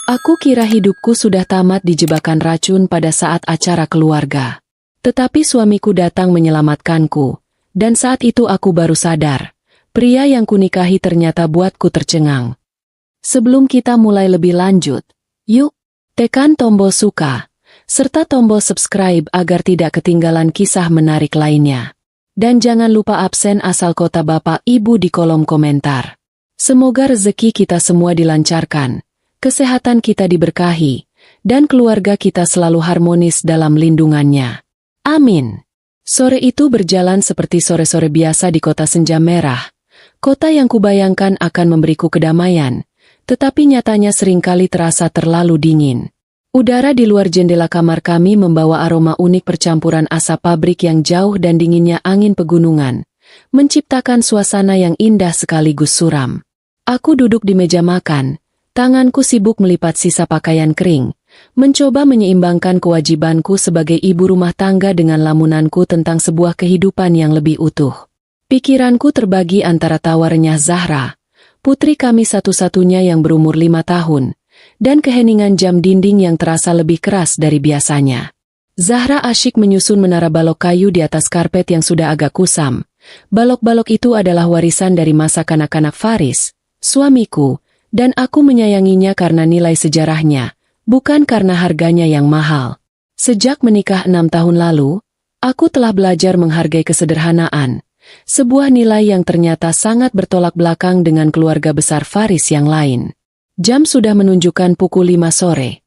Aku kira hidupku sudah tamat di jebakan racun pada saat acara keluarga. Tetapi suamiku datang menyelamatkanku, dan saat itu aku baru sadar, pria yang kunikahi ternyata buatku tercengang. Sebelum kita mulai lebih lanjut, yuk, tekan tombol suka, serta tombol subscribe agar tidak ketinggalan kisah menarik lainnya. Dan jangan lupa absen asal kota Bapak Ibu di kolom komentar. Semoga rezeki kita semua dilancarkan, kesehatan kita diberkahi, dan keluarga kita selalu harmonis dalam lindungannya. Amin. Sore itu berjalan seperti sore-sore biasa di kota senja merah. Kota yang kubayangkan akan memberiku kedamaian, tetapi nyatanya seringkali terasa terlalu dingin. Udara di luar jendela kamar kami membawa aroma unik percampuran asap pabrik yang jauh dan dinginnya angin pegunungan, menciptakan suasana yang indah sekaligus suram. Aku duduk di meja makan, tanganku sibuk melipat sisa pakaian kering, mencoba menyeimbangkan kewajibanku sebagai ibu rumah tangga dengan lamunanku tentang sebuah kehidupan yang lebih utuh. Pikiranku terbagi antara tawarnya Zahra, putri kami satu-satunya yang berumur 5 tahun, dan keheningan jam dinding yang terasa lebih keras dari biasanya. Zahra asyik menyusun menara balok kayu di atas karpet yang sudah agak kusam. Balok-balok itu adalah warisan dari masa kanak-kanak Faris, suamiku, dan aku menyayanginya karena nilai sejarahnya, bukan karena harganya yang mahal. Sejak menikah 6 tahun lalu, aku telah belajar menghargai kesederhanaan, sebuah nilai yang ternyata sangat bertolak belakang dengan keluarga besar Faris yang lain. Jam sudah menunjukkan pukul 5 sore,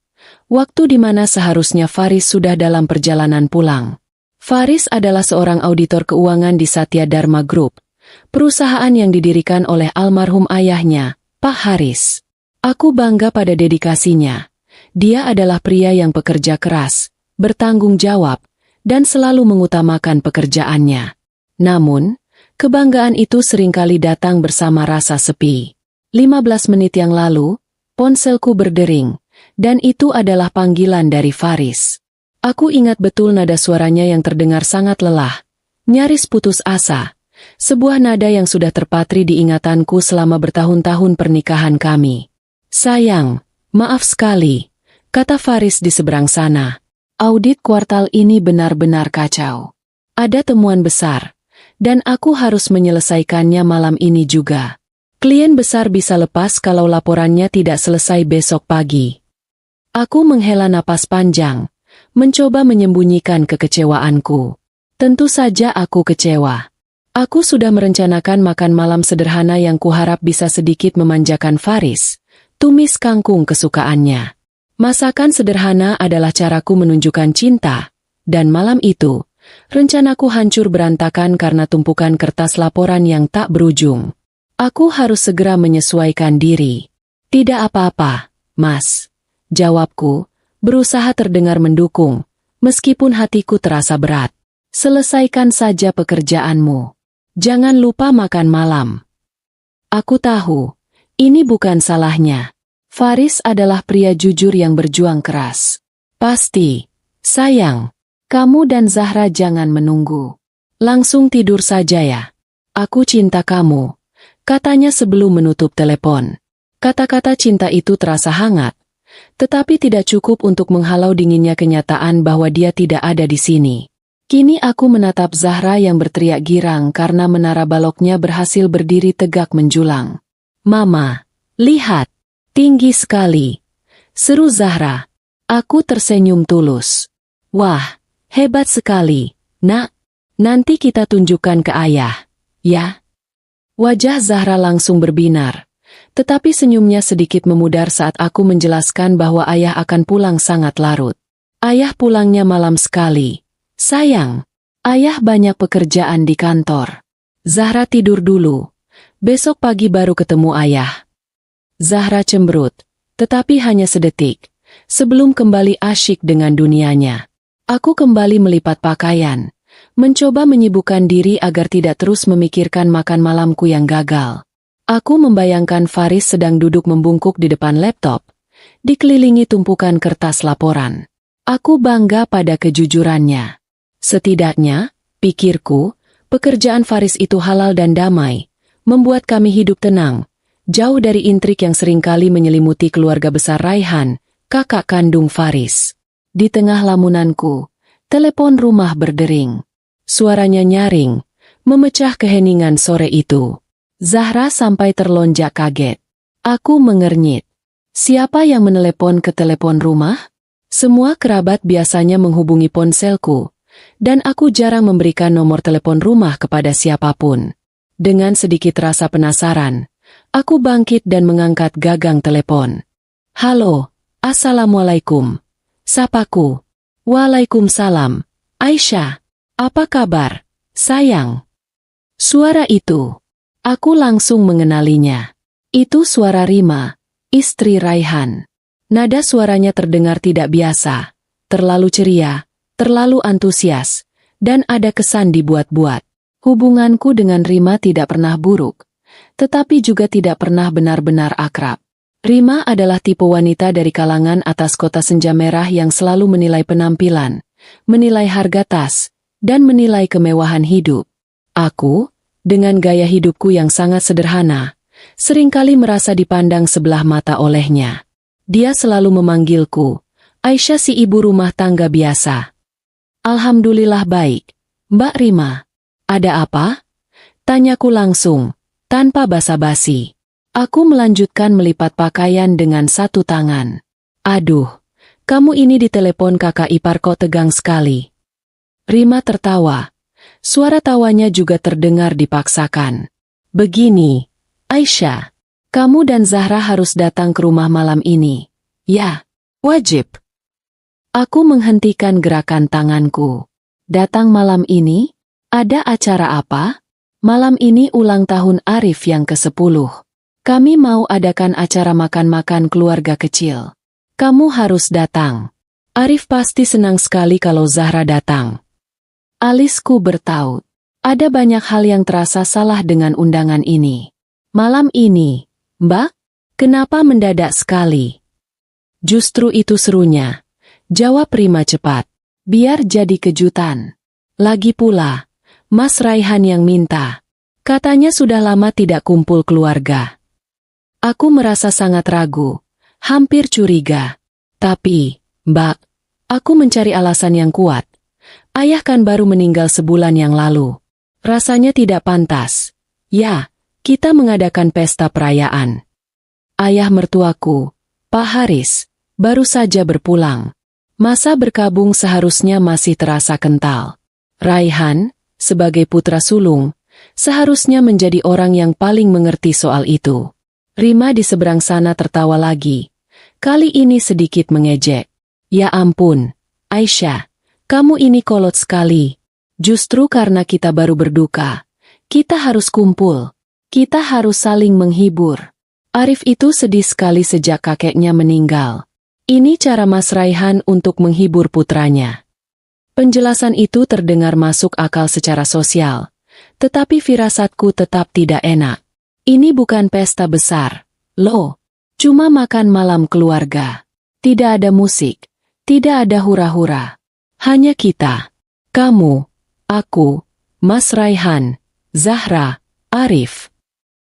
waktu di mana seharusnya Faris sudah dalam perjalanan pulang. Faris adalah seorang auditor keuangan di Satya Dharma Group, perusahaan yang didirikan oleh almarhum ayahnya, Pak Haris. Aku bangga pada dedikasinya. Dia adalah pria yang pekerja keras, bertanggung jawab, dan selalu mengutamakan pekerjaannya. Namun, kebanggaan itu seringkali datang bersama rasa sepi. 15 menit yang lalu, ponselku berdering, dan itu adalah panggilan dari Faris. Aku ingat betul nada suaranya yang terdengar sangat lelah, nyaris putus asa, sebuah nada yang sudah terpatri di ingatanku selama bertahun-tahun pernikahan kami. "Sayang, maaf sekali," kata Faris di seberang sana. "Audit kuartal ini benar-benar kacau. Ada temuan besar, dan aku harus menyelesaikannya malam ini juga. Klien besar bisa lepas kalau laporannya tidak selesai besok pagi." Aku menghela napas panjang, mencoba menyembunyikan kekecewaanku. Tentu saja aku kecewa. Aku sudah merencanakan makan malam sederhana yang kuharap bisa sedikit memanjakan Faris, tumis kangkung kesukaannya. Masakan sederhana adalah caraku menunjukkan cinta, dan malam itu, rencanaku hancur berantakan karena tumpukan kertas laporan yang tak berujung. Aku harus segera menyesuaikan diri. "Tidak apa-apa, Mas," jawabku, berusaha terdengar mendukung, meskipun hatiku terasa berat. "Selesaikan saja pekerjaanmu. Jangan lupa makan malam." Aku tahu, ini bukan salahnya. Faris adalah pria jujur yang berjuang keras. "Pasti, sayang, kamu dan Zahra jangan menunggu. Langsung tidur saja ya. Aku cinta kamu," katanya sebelum menutup telepon. Kata-kata cinta itu terasa hangat, tetapi tidak cukup untuk menghalau dinginnya kenyataan bahwa dia tidak ada di sini. Kini aku menatap Zahra yang berteriak girang karena menara baloknya berhasil berdiri tegak menjulang. "Mama, lihat, tinggi sekali," seru Zahra. Aku tersenyum tulus. "Wah, hebat sekali, Nak. Nanti kita tunjukkan ke ayah, ya?" Wajah Zahra langsung berbinar, tetapi senyumnya sedikit memudar saat aku menjelaskan bahwa ayah akan pulang sangat larut. "Ayah pulangnya malam sekali. Sayang, ayah banyak pekerjaan di kantor. Zahra tidur dulu. Besok pagi baru ketemu ayah." Zahra cemberut, tetapi hanya sedetik, sebelum kembali asyik dengan dunianya. Aku kembali melipat pakaian, mencoba menyibukkan diri agar tidak terus memikirkan makan malamku yang gagal. Aku membayangkan Faris sedang duduk membungkuk di depan laptop, dikelilingi tumpukan kertas laporan. Aku bangga pada kejujurannya. Setidaknya, pikirku, pekerjaan Faris itu halal dan damai, membuat kami hidup tenang, jauh dari intrik yang seringkali menyelimuti keluarga besar Raihan, kakak kandung Faris. Di tengah lamunanku, telepon rumah berdering. Suaranya nyaring, memecah keheningan sore itu. Zahra sampai terlonjak kaget. Aku mengernyit. Siapa yang menelepon ke telepon rumah? Semua kerabat biasanya menghubungi ponselku, dan aku jarang memberikan nomor telepon rumah kepada siapapun. Dengan sedikit rasa penasaran, aku bangkit dan mengangkat gagang telepon. Halo, Assalamualaikum. Sapaku. Waalaikumsalam. Aisyah, apa kabar, sayang? Suara itu, aku langsung mengenalinya. Itu suara Rima, istri Raihan. Nada suaranya terdengar tidak biasa, terlalu ceria, terlalu antusias, dan ada kesan dibuat-buat. Hubunganku dengan Rima tidak pernah buruk, tetapi juga tidak pernah benar-benar akrab. Rima adalah tipe wanita dari kalangan atas kota senja merah yang selalu menilai penampilan, menilai harga tas, dan menilai kemewahan hidup. Aku, dengan gaya hidupku yang sangat sederhana, seringkali merasa dipandang sebelah mata olehnya. Dia selalu memanggilku, Aisyah si ibu rumah tangga biasa. Alhamdulillah baik, Mbak Rima. Ada apa? Tanyaku langsung, tanpa basa-basi. Aku melanjutkan melipat pakaian dengan satu tangan. Aduh, kamu ini ditelepon kakak ipar kok tegang sekali. Rima tertawa. Suara tawanya juga terdengar dipaksakan. Begini, Aisyah, kamu dan Zahra harus datang ke rumah malam ini. Ya, wajib. Aku menghentikan gerakan tanganku. Datang malam ini? Ada acara apa? Malam ini ulang tahun Arif yang ke-10. Kami mau adakan acara makan-makan keluarga kecil. Kamu harus datang. Arif pasti senang sekali kalau Zahra datang. Alisku bertaut. Ada banyak hal yang terasa salah dengan undangan ini. Malam ini, Mbak? Kenapa mendadak sekali? Justru itu serunya. Jawab Rima cepat. Biar jadi kejutan. Lagi pula, Mas Raihan yang minta. Katanya sudah lama tidak kumpul keluarga. Aku merasa sangat ragu, hampir curiga. Tapi, Mbak, aku mencari alasan yang kuat. Ayah kan baru meninggal sebulan yang lalu. Rasanya tidak pantas. Ya, kita mengadakan pesta perayaan. Ayah mertuaku, Pak Haris, baru saja berpulang. Masa berkabung seharusnya masih terasa kental. Raihan, sebagai putra sulung, seharusnya menjadi orang yang paling mengerti soal itu. Rima di seberang sana tertawa lagi. Kali ini sedikit mengejek. Ya ampun, Aisyah, kamu ini kolot sekali. Justru karena kita baru berduka, kita harus kumpul. Kita harus saling menghibur. Arif itu sedih sekali sejak kakeknya meninggal. Ini cara Mas Raihan untuk menghibur putranya. Penjelasan itu terdengar masuk akal secara sosial, tetapi firasatku tetap tidak enak. Ini bukan pesta besar, loh. Cuma makan malam keluarga. Tidak ada musik, tidak ada hura-hura. Hanya kita, kamu, aku, Mas Raihan, Zahra, Arif.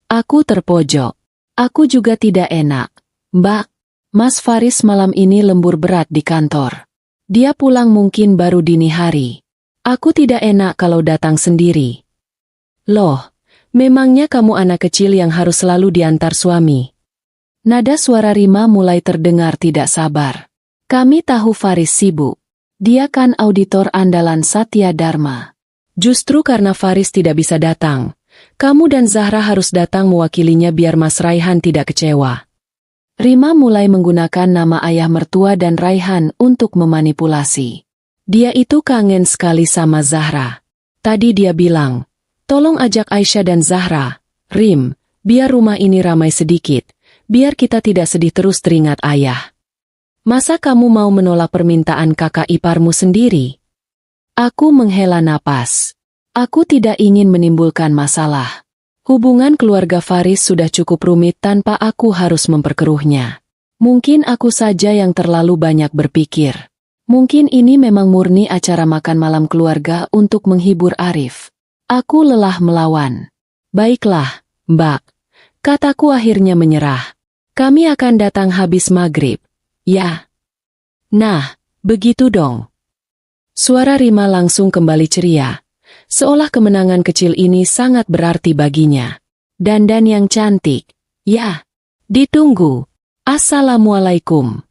Aku terpojok. Aku juga tidak enak. Mbak, Mas Faris malam ini lembur berat di kantor. Dia pulang mungkin baru dini hari. Aku tidak enak kalau datang sendiri. Loh, memangnya kamu anak kecil yang harus selalu diantar suami? Nada suara Rima mulai terdengar tidak sabar. Kami tahu Faris sibuk. Dia kan auditor andalan Satya Dharma. Justru karena Faris tidak bisa datang, kamu dan Zahra harus datang mewakilinya biar Mas Raihan tidak kecewa. Rima mulai menggunakan nama ayah mertua dan Raihan untuk memanipulasi. Dia itu kangen sekali sama Zahra. Tadi dia bilang, tolong ajak Aisyah dan Zahra, Rim, biar rumah ini ramai sedikit, biar kita tidak sedih terus teringat ayah. Masa kamu mau menolak permintaan kakak iparmu sendiri? Aku menghela napas. Aku tidak ingin menimbulkan masalah. Hubungan keluarga Faris sudah cukup rumit tanpa aku harus memperkeruhnya. Mungkin aku saja yang terlalu banyak berpikir. Mungkin ini memang murni acara makan malam keluarga untuk menghibur Arif. Aku lelah melawan. Baiklah, Mbak. Kataku akhirnya menyerah. Kami akan datang habis maghrib. Ya. Nah, begitu dong. Suara Rima langsung kembali ceria. Seolah kemenangan kecil ini sangat berarti baginya. Dandan yang cantik. Ya. Ditunggu. Assalamualaikum.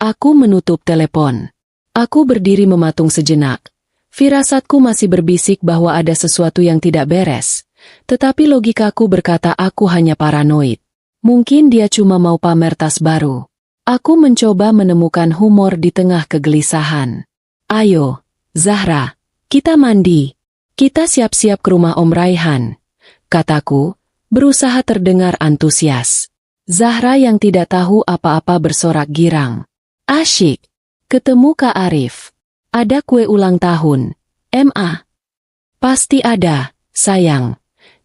Aku menutup telepon. Aku berdiri mematung sejenak. Firasatku masih berbisik bahwa ada sesuatu yang tidak beres. Tetapi logikaku berkata aku hanya paranoid. Mungkin dia cuma mau pamer tas baru. Aku mencoba menemukan humor di tengah kegelisahan. Ayo, Zahra, kita mandi. Kita siap-siap ke rumah Om Raihan. Kataku, berusaha terdengar antusias. Zahra yang tidak tahu apa-apa bersorak girang. Asyik. Ketemu Kak Arif. Ada kue ulang tahun. MA. Pasti ada, sayang.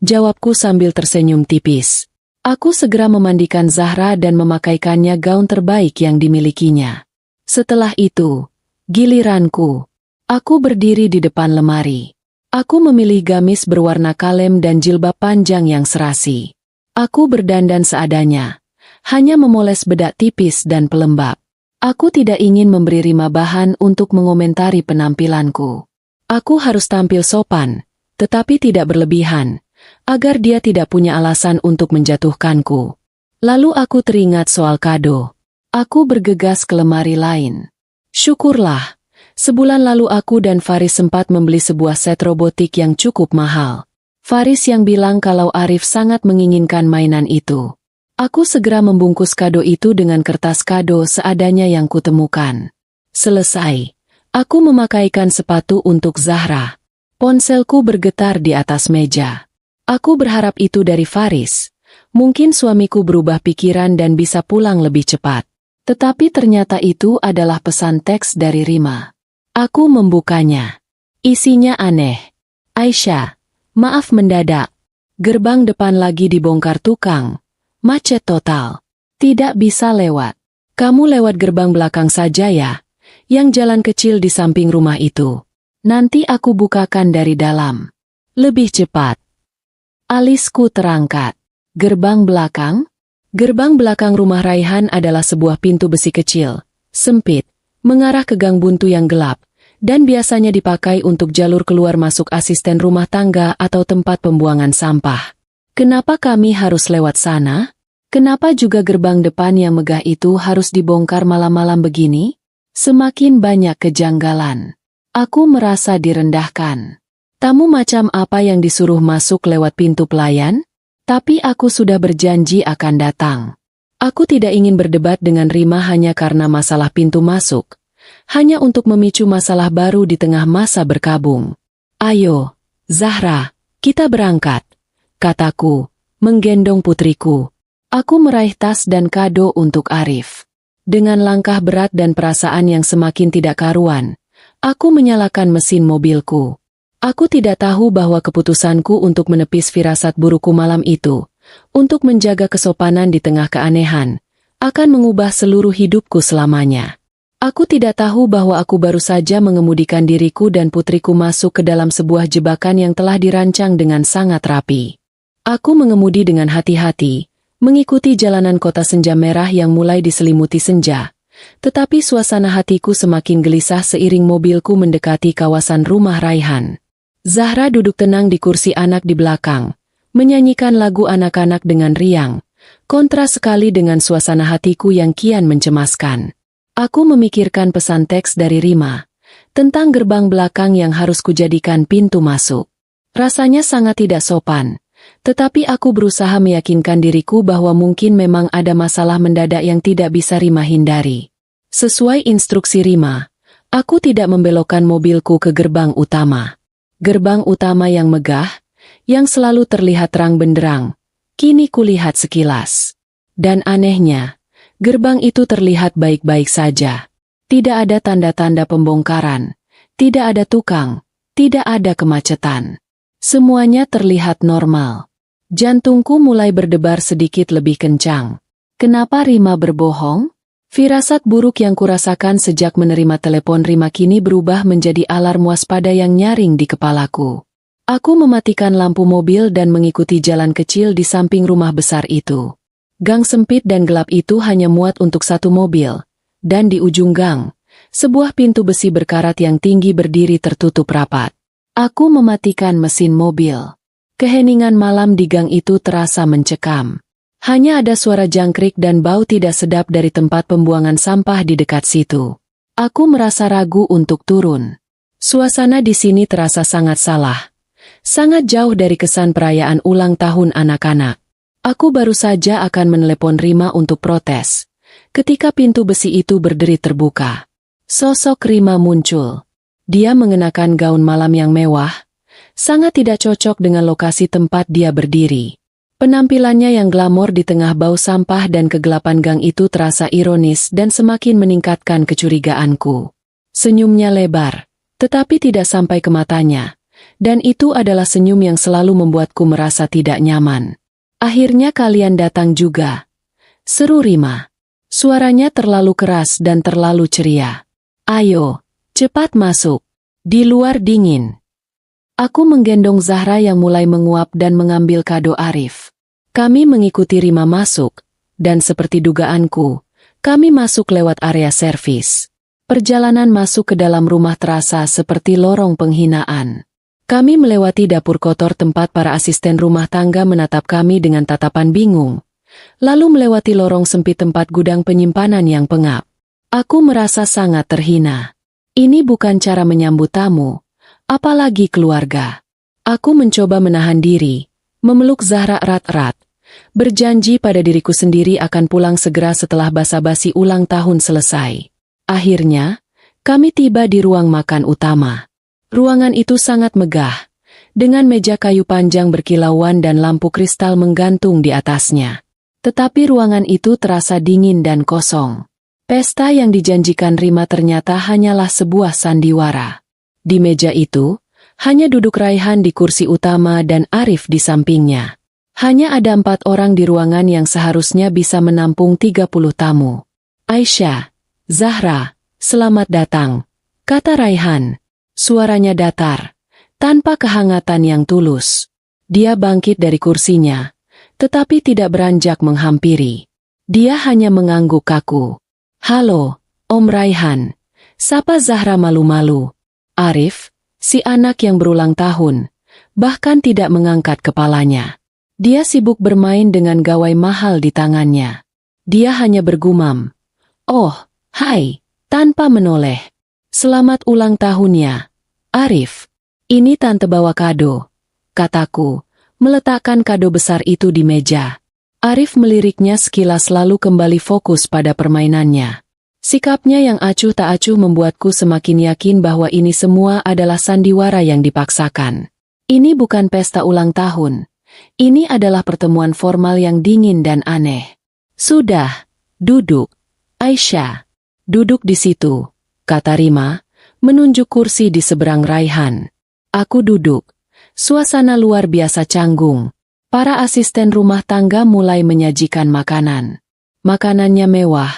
Jawabku sambil tersenyum tipis. Aku segera memandikan Zahra dan memakaikannya gaun terbaik yang dimilikinya. Setelah itu, giliranku. Aku berdiri di depan lemari. Aku memilih gamis berwarna kalem dan jilbab panjang yang serasi. Aku berdandan seadanya. Hanya memoles bedak tipis dan pelembab. Aku tidak ingin memberi Rima bahan untuk mengomentari penampilanku. Aku harus tampil sopan, tetapi tidak berlebihan, agar dia tidak punya alasan untuk menjatuhkanku. Lalu aku teringat soal kado. Aku bergegas ke lemari lain. Syukurlah, sebulan lalu aku dan Faris sempat membeli sebuah set robotik yang cukup mahal. Faris yang bilang kalau Arif sangat menginginkan mainan itu. Aku segera membungkus kado itu dengan kertas kado seadanya yang kutemukan. Selesai. Aku memakaikan sepatu untuk Zahra. Ponselku bergetar di atas meja. Aku berharap itu dari Faris. Mungkin suamiku berubah pikiran dan bisa pulang lebih cepat. Tetapi ternyata itu adalah pesan teks dari Rima. Aku membukanya. Isinya aneh. Aisyah, maaf mendadak. Gerbang depan lagi dibongkar tukang. Macet total. Tidak bisa lewat. Kamu lewat gerbang belakang saja ya. Yang jalan kecil di samping rumah itu. Nanti aku bukakan dari dalam. Lebih cepat. Alisku terangkat. Gerbang belakang? Gerbang belakang rumah Raihan adalah sebuah pintu besi kecil, sempit, mengarah ke gang buntu yang gelap, dan biasanya dipakai untuk jalur keluar masuk asisten rumah tangga atau tempat pembuangan sampah. Kenapa kami harus lewat sana? Kenapa juga gerbang depan yang megah itu harus dibongkar malam-malam begini? Semakin banyak kejanggalan. Aku merasa direndahkan. Tamu macam apa yang disuruh masuk lewat pintu pelayan? Tapi aku sudah berjanji akan datang. Aku tidak ingin berdebat dengan Rima hanya karena masalah pintu masuk. Hanya untuk memicu masalah baru di tengah masa berkabung. Ayo, Zahra, kita berangkat. Kataku, menggendong putriku. Aku meraih tas dan kado untuk Arif. Dengan langkah berat dan perasaan yang semakin tidak karuan, aku menyalakan mesin mobilku. Aku tidak tahu bahwa keputusanku untuk menepis firasat burukku malam itu, untuk menjaga kesopanan di tengah keanehan, akan mengubah seluruh hidupku selamanya. Aku tidak tahu bahwa aku baru saja mengemudikan diriku dan putriku masuk ke dalam sebuah jebakan yang telah dirancang dengan sangat rapi. Aku mengemudi dengan hati-hati, mengikuti jalanan kota senja merah yang mulai diselimuti senja. Tetapi suasana hatiku semakin gelisah seiring mobilku mendekati kawasan rumah Raihan. Zahra duduk tenang di kursi anak di belakang, menyanyikan lagu anak-anak dengan riang, kontras sekali dengan suasana hatiku yang kian mencemaskan. Aku memikirkan pesan teks dari Rima, tentang gerbang belakang yang harus kujadikan pintu masuk. Rasanya sangat tidak sopan. Tetapi aku berusaha meyakinkan diriku bahwa mungkin memang ada masalah mendadak yang tidak bisa Rima hindari. Sesuai instruksi Rima, aku tidak membelokkan mobilku ke gerbang utama. Gerbang utama yang megah, yang selalu terlihat terang benderang, kini kulihat sekilas. Dan anehnya, gerbang itu terlihat baik-baik saja. Tidak ada tanda-tanda pembongkaran, tidak ada tukang, tidak ada kemacetan. Semuanya terlihat normal. Jantungku mulai berdebar sedikit lebih kencang. Kenapa Rima berbohong? Firasat buruk yang kurasakan sejak menerima telepon Rima kini berubah menjadi alarm waspada yang nyaring di kepalaku. Aku mematikan lampu mobil dan mengikuti jalan kecil di samping rumah besar itu. Gang sempit dan gelap itu hanya muat untuk satu mobil, dan di ujung gang, sebuah pintu besi berkarat yang tinggi berdiri tertutup rapat. Aku mematikan mesin mobil. Keheningan malam di gang itu terasa mencekam. Hanya ada suara jangkrik dan bau tidak sedap dari tempat pembuangan sampah di dekat situ. Aku merasa ragu untuk turun. Suasana di sini terasa sangat salah. Sangat jauh dari kesan perayaan ulang tahun anak-anak. Aku baru saja akan menelepon Rima untuk protes. Ketika pintu besi itu berderi terbuka. Sosok Rima muncul. Dia mengenakan gaun malam yang mewah. Sangat tidak cocok dengan lokasi tempat dia berdiri. Penampilannya yang glamor di tengah bau sampah dan kegelapan gang itu terasa ironis dan semakin meningkatkan kecurigaanku. Senyumnya lebar, tetapi tidak sampai ke matanya. Dan itu adalah senyum yang selalu membuatku merasa tidak nyaman. Akhirnya kalian datang juga. Seru Rima. Suaranya terlalu keras dan terlalu ceria. Ayo, cepat masuk. Di luar dingin. Aku menggendong Zahra yang mulai menguap dan mengambil kado Arif. Kami mengikuti Rima masuk, dan seperti dugaanku, kami masuk lewat area servis. Perjalanan masuk ke dalam rumah terasa seperti lorong penghinaan. Kami melewati dapur kotor tempat para asisten rumah tangga menatap kami dengan tatapan bingung. Lalu melewati lorong sempit tempat gudang penyimpanan yang pengap. Aku merasa sangat terhina. Ini bukan cara menyambut tamu, apalagi keluarga. Aku mencoba menahan diri, memeluk Zahra erat-erat, berjanji pada diriku sendiri akan pulang segera setelah basa-basi ulang tahun selesai. Akhirnya, kami tiba di ruang makan utama. Ruangan itu sangat megah, dengan meja kayu panjang berkilauan dan lampu kristal menggantung di atasnya. Tetapi ruangan itu terasa dingin dan kosong. Pesta yang dijanjikan Rima ternyata hanyalah sebuah sandiwara. Di meja itu, hanya duduk Raihan di kursi utama dan Arif di sampingnya. Hanya ada 4 orang di ruangan yang seharusnya bisa menampung 30 tamu. Aisyah, Zahra, selamat datang, kata Raihan. Suaranya datar, tanpa kehangatan yang tulus. Dia bangkit dari kursinya, tetapi tidak beranjak menghampiri. Dia hanya mengangguk kaku. Halo, Om Raihan, sapa Zahra malu-malu. Arif, si anak yang berulang tahun, bahkan tidak mengangkat kepalanya. Dia sibuk bermain dengan gawai mahal di tangannya. Dia hanya bergumam, "Oh, hai," tanpa menoleh. Selamat ulang tahunnya, Arif. Ini tante bawa kado, kataku, meletakkan kado besar itu di meja. Arif meliriknya sekilas lalu kembali fokus pada permainannya. Sikapnya yang acuh tak acuh membuatku semakin yakin bahwa ini semua adalah sandiwara yang dipaksakan. Ini bukan pesta ulang tahun. Ini adalah pertemuan formal yang dingin dan aneh. Sudah, duduk. Aisyah, duduk di situ, kata Rima, menunjuk kursi di seberang Raihan. Aku duduk. Suasana luar biasa canggung. Para asisten rumah tangga mulai menyajikan makanan. Makanannya mewah.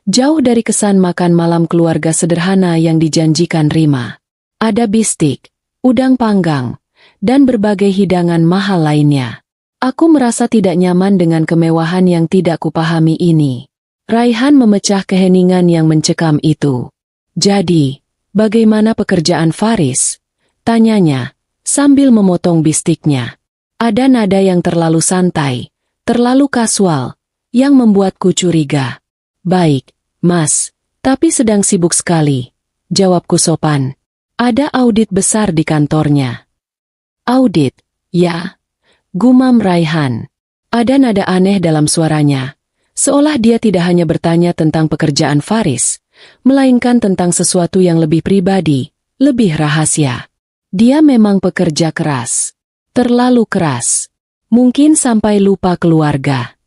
Jauh dari kesan makan malam keluarga sederhana yang dijanjikan Rima. Ada bistik, udang panggang, dan berbagai hidangan mahal lainnya. Aku merasa tidak nyaman dengan kemewahan yang tidak kupahami ini. Raihan memecah keheningan yang mencekam itu. Jadi, bagaimana pekerjaan Faris? Tanyanya, sambil memotong bistiknya. Ada nada yang terlalu santai, terlalu kasual, yang membuatku curiga. Baik, Mas, tapi sedang sibuk sekali, jawabku sopan. Ada audit besar di kantornya. Audit, ya, gumam Raihan. Ada nada aneh dalam suaranya, seolah dia tidak hanya bertanya tentang pekerjaan Faris, melainkan tentang sesuatu yang lebih pribadi, lebih rahasia. Dia memang pekerja keras. Terlalu keras. Mungkin sampai lupa keluarga.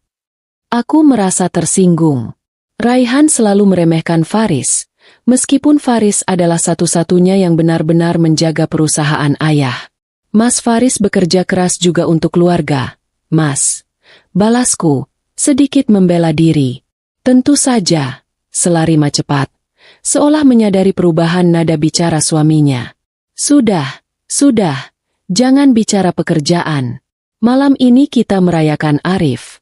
Aku merasa tersinggung. Raihan selalu meremehkan Faris, meskipun Faris adalah satu-satunya yang benar-benar menjaga perusahaan ayah. Mas Faris bekerja keras juga untuk keluarga. Mas, balasku, sedikit membela diri. Tentu saja, sela Rima cepat, seolah menyadari perubahan nada bicara suaminya. Sudah, Jangan bicara pekerjaan. Malam ini kita merayakan Arif.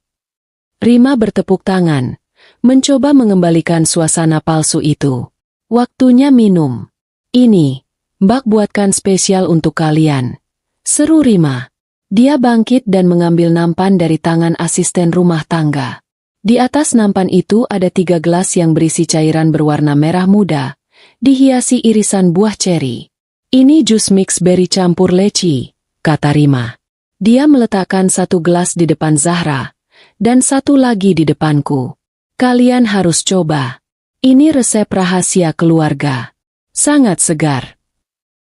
Rima bertepuk tangan, mencoba mengembalikan suasana palsu itu. Waktunya minum. Ini, Mbak buatkan spesial untuk kalian. Seru Rima. Dia bangkit dan mengambil nampan dari tangan asisten rumah tangga. Di atas nampan itu ada 3 gelas yang berisi cairan berwarna merah muda, dihiasi irisan buah ceri. Ini jus mix berry campur leci, kata Rima. Dia meletakkan 1 gelas di depan Zahra, dan 1 lagi di depanku. Kalian harus coba. Ini resep rahasia keluarga. Sangat segar.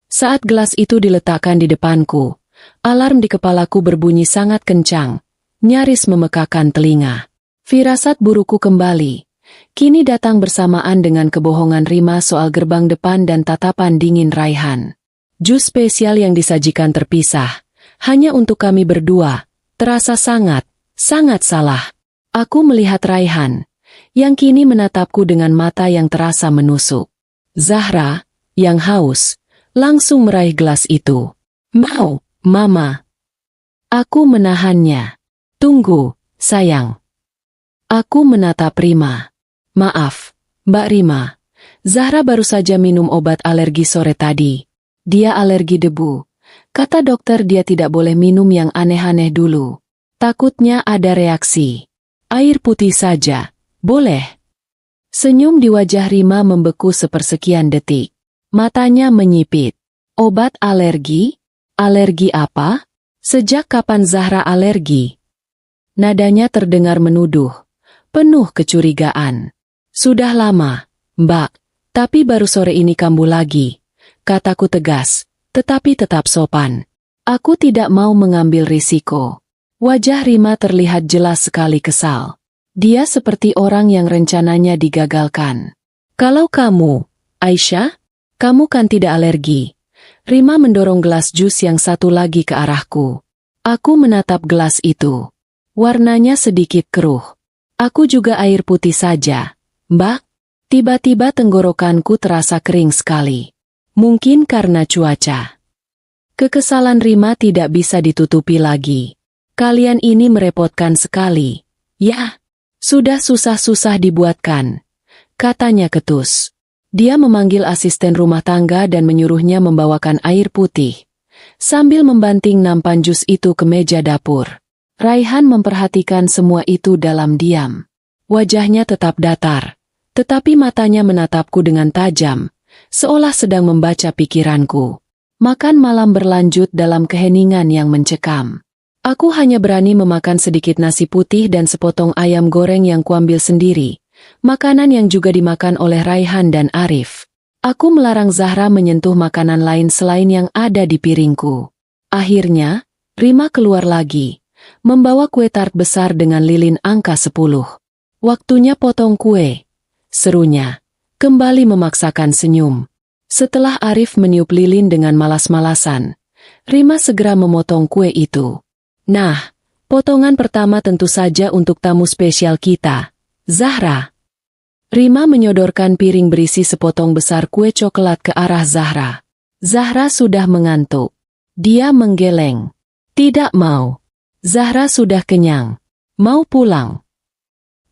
Saat gelas itu diletakkan di depanku, alarm di kepalaku berbunyi sangat kencang, nyaris memekakan telinga. Firasat burukku kembali. Kini datang bersamaan dengan kebohongan Rima soal gerbang depan dan tatapan dingin Raihan. Jus spesial yang disajikan terpisah, hanya untuk kami berdua, terasa sangat salah. Aku melihat Raihan, yang kini menatapku dengan mata yang terasa menusuk. Zahra, yang haus, langsung meraih gelas itu. Mau, Mama. Aku menahannya. Tunggu, sayang. Aku menatap Rima. Maaf, Mbak Rima. Zahra baru saja minum obat alergi sore tadi. Dia alergi debu. Kata dokter dia tidak boleh minum yang aneh-aneh dulu. Takutnya ada reaksi. Air putih saja, boleh? Senyum di wajah Rima membeku sepersekian detik. Matanya menyipit. Obat alergi? Alergi apa? Sejak kapan Zahra alergi? Nadanya terdengar menuduh, penuh kecurigaan. Sudah lama, Mbak, tapi baru sore ini kambuh lagi. Kataku tegas, tetapi tetap sopan. Aku tidak mau mengambil risiko. Wajah Rima terlihat jelas sekali kesal. Dia seperti orang yang rencananya digagalkan. Kalau kamu, Aisyah, kamu kan tidak alergi. Rima mendorong gelas jus yang 1 lagi ke arahku. Aku menatap gelas itu. Warnanya sedikit keruh. Aku juga air putih saja, Mbak. Tiba-tiba tenggorokanku terasa kering sekali. Mungkin karena cuaca. Kekesalan Rima tidak bisa ditutupi lagi. Kalian ini merepotkan sekali. Ya, sudah susah-susah dibuatkan, katanya ketus. Dia memanggil asisten rumah tangga dan menyuruhnya membawakan air putih, sambil membanting nampan jus itu ke meja dapur. Raihan memperhatikan semua itu dalam diam. Wajahnya tetap datar, tetapi matanya menatapku dengan tajam, seolah sedang membaca pikiranku. Makan malam berlanjut dalam keheningan yang mencekam. Aku hanya berani memakan sedikit nasi putih dan sepotong ayam goreng yang kuambil sendiri, makanan yang juga dimakan oleh Raihan dan Arif. Aku melarang Zahra menyentuh makanan lain selain yang ada di piringku. Akhirnya, Rima keluar lagi, membawa kue tart besar dengan lilin angka 10. Waktunya potong kue, serunya, kembali memaksakan senyum. Setelah Arif meniup lilin dengan malas-malasan, Rima segera memotong kue itu. Nah, potongan pertama tentu saja untuk tamu spesial kita, Zahra. Rima menyodorkan piring berisi sepotong besar kue coklat ke arah Zahra. Zahra sudah mengantuk. Dia menggeleng. Tidak mau. Zahra sudah kenyang. Mau pulang.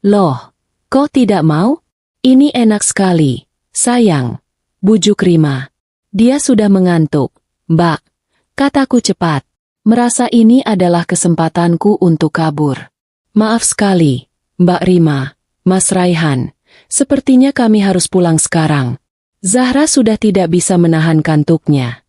Loh, kok tidak mau? Ini enak sekali, sayang. Bujuk Rima. Dia sudah mengantuk, Mbak. Kataku cepat. Merasa ini adalah kesempatanku untuk kabur. Maaf sekali, Mbak Rima, Mas Raihan. Sepertinya kami harus pulang sekarang. Zahra sudah tidak bisa menahan kantuknya.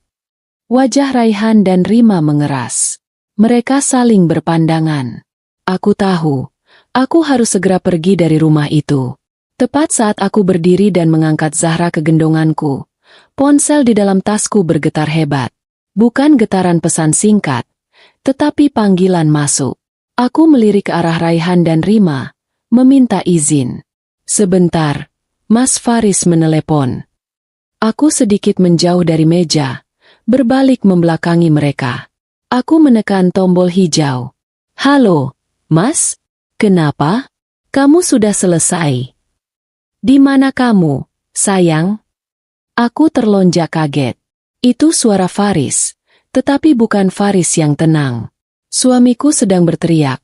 Wajah Raihan dan Rima mengeras. Mereka saling berpandangan. Aku tahu, aku harus segera pergi dari rumah itu. Tepat saat aku berdiri dan mengangkat Zahra ke gendonganku, ponsel di dalam tasku bergetar hebat. Bukan getaran pesan singkat, tetapi panggilan masuk. Aku melirik ke arah Raihan dan Rima, meminta izin. Sebentar, Mas Faris menelepon. Aku sedikit menjauh dari meja, berbalik membelakangi mereka. Aku menekan tombol hijau. Halo, Mas? Kenapa? Kamu sudah selesai? Di mana kamu, sayang? Aku terlonjak kaget. Itu suara Faris, Tetapi bukan Faris yang tenang. Suamiku sedang berteriak.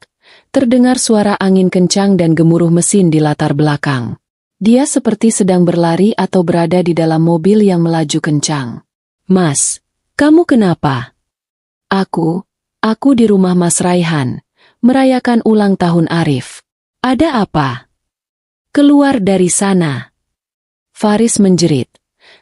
Terdengar suara angin kencang dan gemuruh mesin di latar belakang. Dia seperti sedang berlari atau berada di dalam mobil yang melaju kencang. "Mas, kamu kenapa?" Aku di rumah Mas Raihan, merayakan ulang tahun Arif. "Ada apa? Keluar dari sana!" Faris menjerit.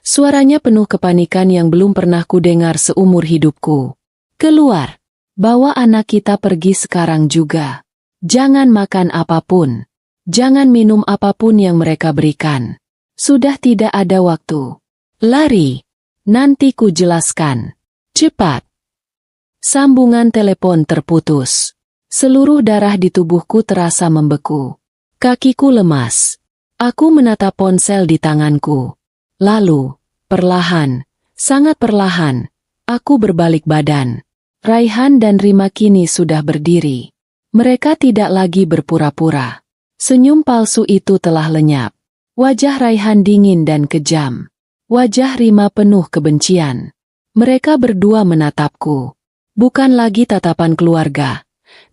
Suaranya penuh kepanikan yang belum pernah kudengar seumur hidupku. "Keluar! Bawa anak kita pergi sekarang juga. Jangan makan apapun. Jangan minum apapun yang mereka berikan. Sudah tidak ada waktu. Lari! Nanti ku jelaskan. Cepat!" Sambungan telepon terputus. Seluruh darah di tubuhku terasa membeku. Kakiku lemas. Aku menatap ponsel di tanganku. Lalu, perlahan, sangat perlahan, aku berbalik badan. Raihan dan Rima kini sudah berdiri. Mereka tidak lagi berpura-pura. Senyum palsu itu telah lenyap. Wajah Raihan dingin dan kejam. Wajah Rima penuh kebencian. Mereka berdua menatapku. Bukan lagi tatapan keluarga,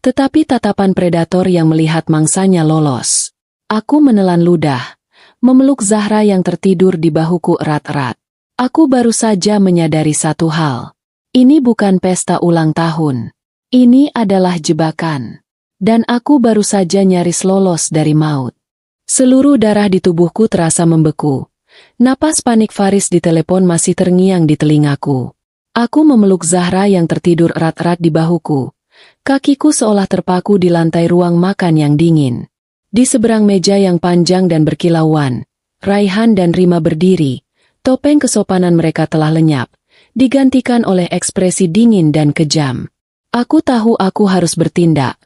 tetapi tatapan predator yang melihat mangsanya lolos. Aku menelan ludah, memeluk Zahra yang tertidur di bahuku erat-erat. Aku baru saja menyadari satu hal. Ini bukan pesta ulang tahun. Ini adalah jebakan. Dan aku baru saja nyaris lolos dari maut. Seluruh darah di tubuhku terasa membeku. Napas panik Faris di telepon masih terngiang di telingaku. Aku memeluk Zahra yang tertidur erat-erat di bahuku. Kakiku seolah terpaku di lantai ruang makan yang dingin. Di seberang meja yang panjang dan berkilauan, Raihan dan Rima berdiri. Topeng kesopanan mereka telah lenyap, digantikan oleh ekspresi dingin dan kejam. Aku tahu aku harus bertindak,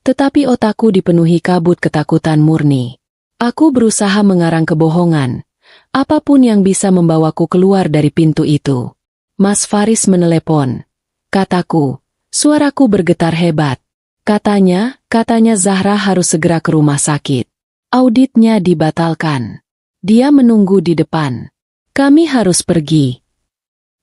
tetapi otakku dipenuhi kabut ketakutan murni. Aku berusaha mengarang kebohongan, apapun yang bisa membawaku keluar dari pintu itu. "Mas Faris menelepon," kataku. Suaraku bergetar hebat. Katanya Zahra harus segera ke rumah sakit. Auditnya dibatalkan. Dia menunggu di depan. Kami harus pergi.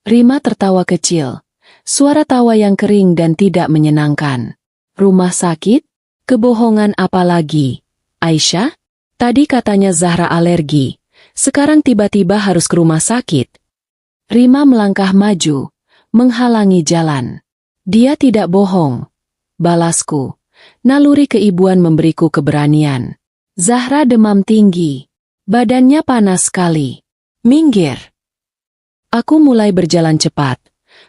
Rima tertawa kecil. Suara tawa yang kering dan tidak menyenangkan. "Rumah sakit? Kebohongan apa lagi? Aisyah? Tadi katanya Zahra alergi. Sekarang tiba-tiba harus ke rumah sakit." Rima melangkah maju, menghalangi jalan. "Dia tidak bohong," balasku. Naluri keibuan memberiku keberanian. Zahra demam tinggi. Badannya panas sekali. "Minggir." Aku mulai berjalan cepat,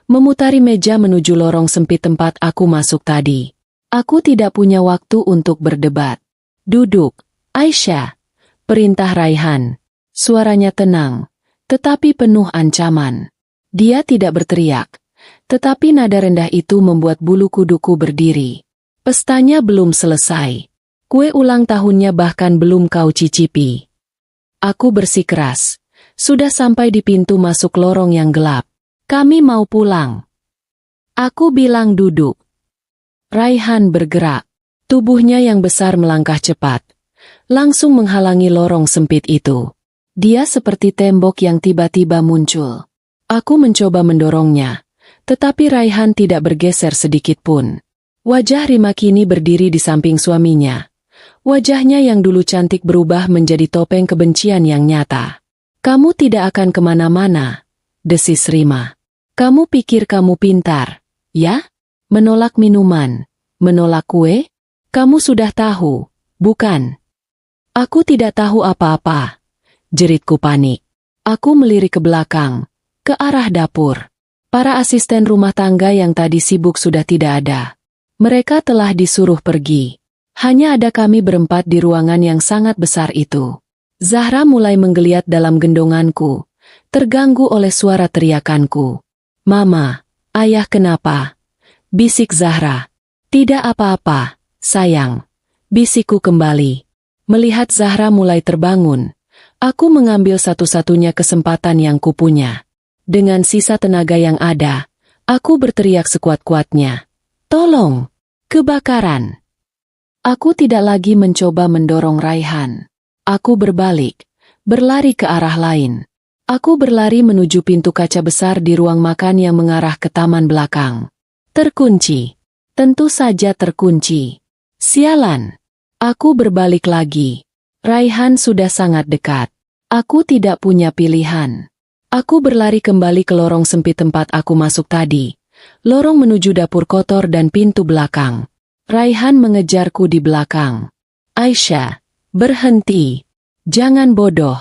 memutari meja menuju lorong sempit tempat aku masuk tadi. Aku tidak punya waktu untuk berdebat. "Duduk, Aisyah," perintah Raihan. Suaranya tenang, tetapi penuh ancaman. Dia tidak berteriak, tetapi nada rendah itu membuat bulu kuduku berdiri. Pestanya belum selesai. Kue ulang tahunnya bahkan belum kau cicipi. Aku bersikeras. Sudah sampai di pintu masuk lorong yang gelap. "Kami mau pulang." Aku bilang duduk. Raihan bergerak. Tubuhnya yang besar melangkah cepat. Langsung menghalangi lorong sempit itu. Dia seperti tembok yang tiba-tiba muncul. Aku mencoba mendorongnya, tetapi Raihan tidak bergeser sedikit pun. Wajah Rima kini berdiri di samping suaminya. Wajahnya yang dulu cantik berubah menjadi topeng kebencian yang nyata. "Kamu tidak akan kemana-mana," desis Rima. "Kamu pikir kamu pintar, ya? Menolak minuman, menolak kue? Kamu sudah tahu, bukan?" "Aku tidak tahu apa-apa," jeritku panik. Aku melirik ke belakang, ke arah dapur. Para asisten rumah tangga yang tadi sibuk sudah tidak ada. Mereka telah disuruh pergi. Hanya ada kami berempat di ruangan yang sangat besar itu. Zahra mulai menggeliat dalam gendonganku, terganggu oleh suara teriakanku. "Mama, ayah kenapa?" bisik Zahra. "Tidak apa-apa, sayang," bisikku kembali. Melihat Zahra mulai terbangun, aku mengambil satu-satunya kesempatan yang kupunya. Dengan sisa tenaga yang ada, aku berteriak sekuat-kuatnya. "Tolong! Kebakaran!" Aku tidak lagi mencoba mendorong Raihan. Aku berbalik, berlari ke arah lain. Aku berlari menuju pintu kaca besar di ruang makan yang mengarah ke taman belakang. Terkunci. Tentu saja terkunci. Sialan. Aku berbalik lagi. Raihan sudah sangat dekat. Aku tidak punya pilihan. Aku berlari kembali ke lorong sempit tempat aku masuk tadi. Lorong menuju dapur kotor dan pintu belakang. Raihan mengejarku di belakang. Aisyah, berhenti. Jangan bodoh,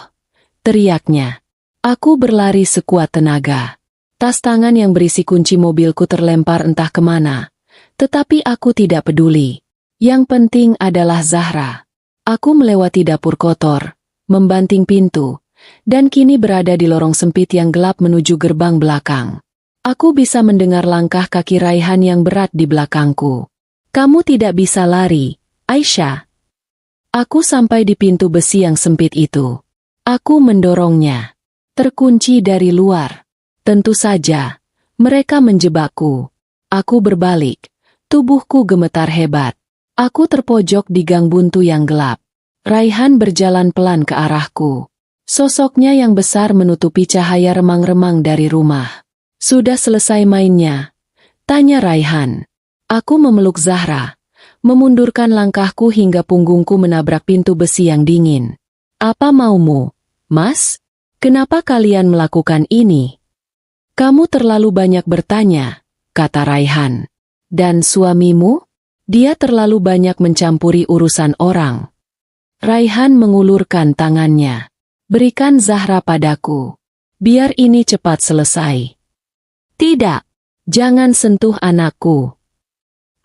teriaknya. Aku berlari sekuat tenaga. Tas tangan yang berisi kunci mobilku terlempar entah kemana. Tetapi aku tidak peduli. Yang penting adalah Zahra. Aku melewati dapur kotor, membanting pintu, dan kini berada di lorong sempit yang gelap menuju gerbang belakang. Aku bisa mendengar langkah kaki Raihan yang berat di belakangku. Kamu tidak bisa lari, Aisyah. Aku sampai di pintu besi yang sempit itu. Aku mendorongnya. Terkunci dari luar. Tentu saja, mereka menjebakku. Aku berbalik. Tubuhku gemetar hebat. Aku terpojok di gang buntu yang gelap. Raihan berjalan pelan ke arahku. Sosoknya yang besar menutupi cahaya remang-remang dari rumah. Sudah selesai mainnya? Tanya Raihan. Aku memeluk Zahra. Memundurkan langkahku hingga punggungku menabrak pintu besi yang dingin. Apa maumu, Mas? Kenapa kalian melakukan ini? Kamu terlalu banyak bertanya, kata Raihan. Dan suamimu? Dia terlalu banyak mencampuri urusan orang. Raihan mengulurkan tangannya. Berikan Zahra padaku. Biar ini cepat selesai. Tidak. Jangan sentuh anakku.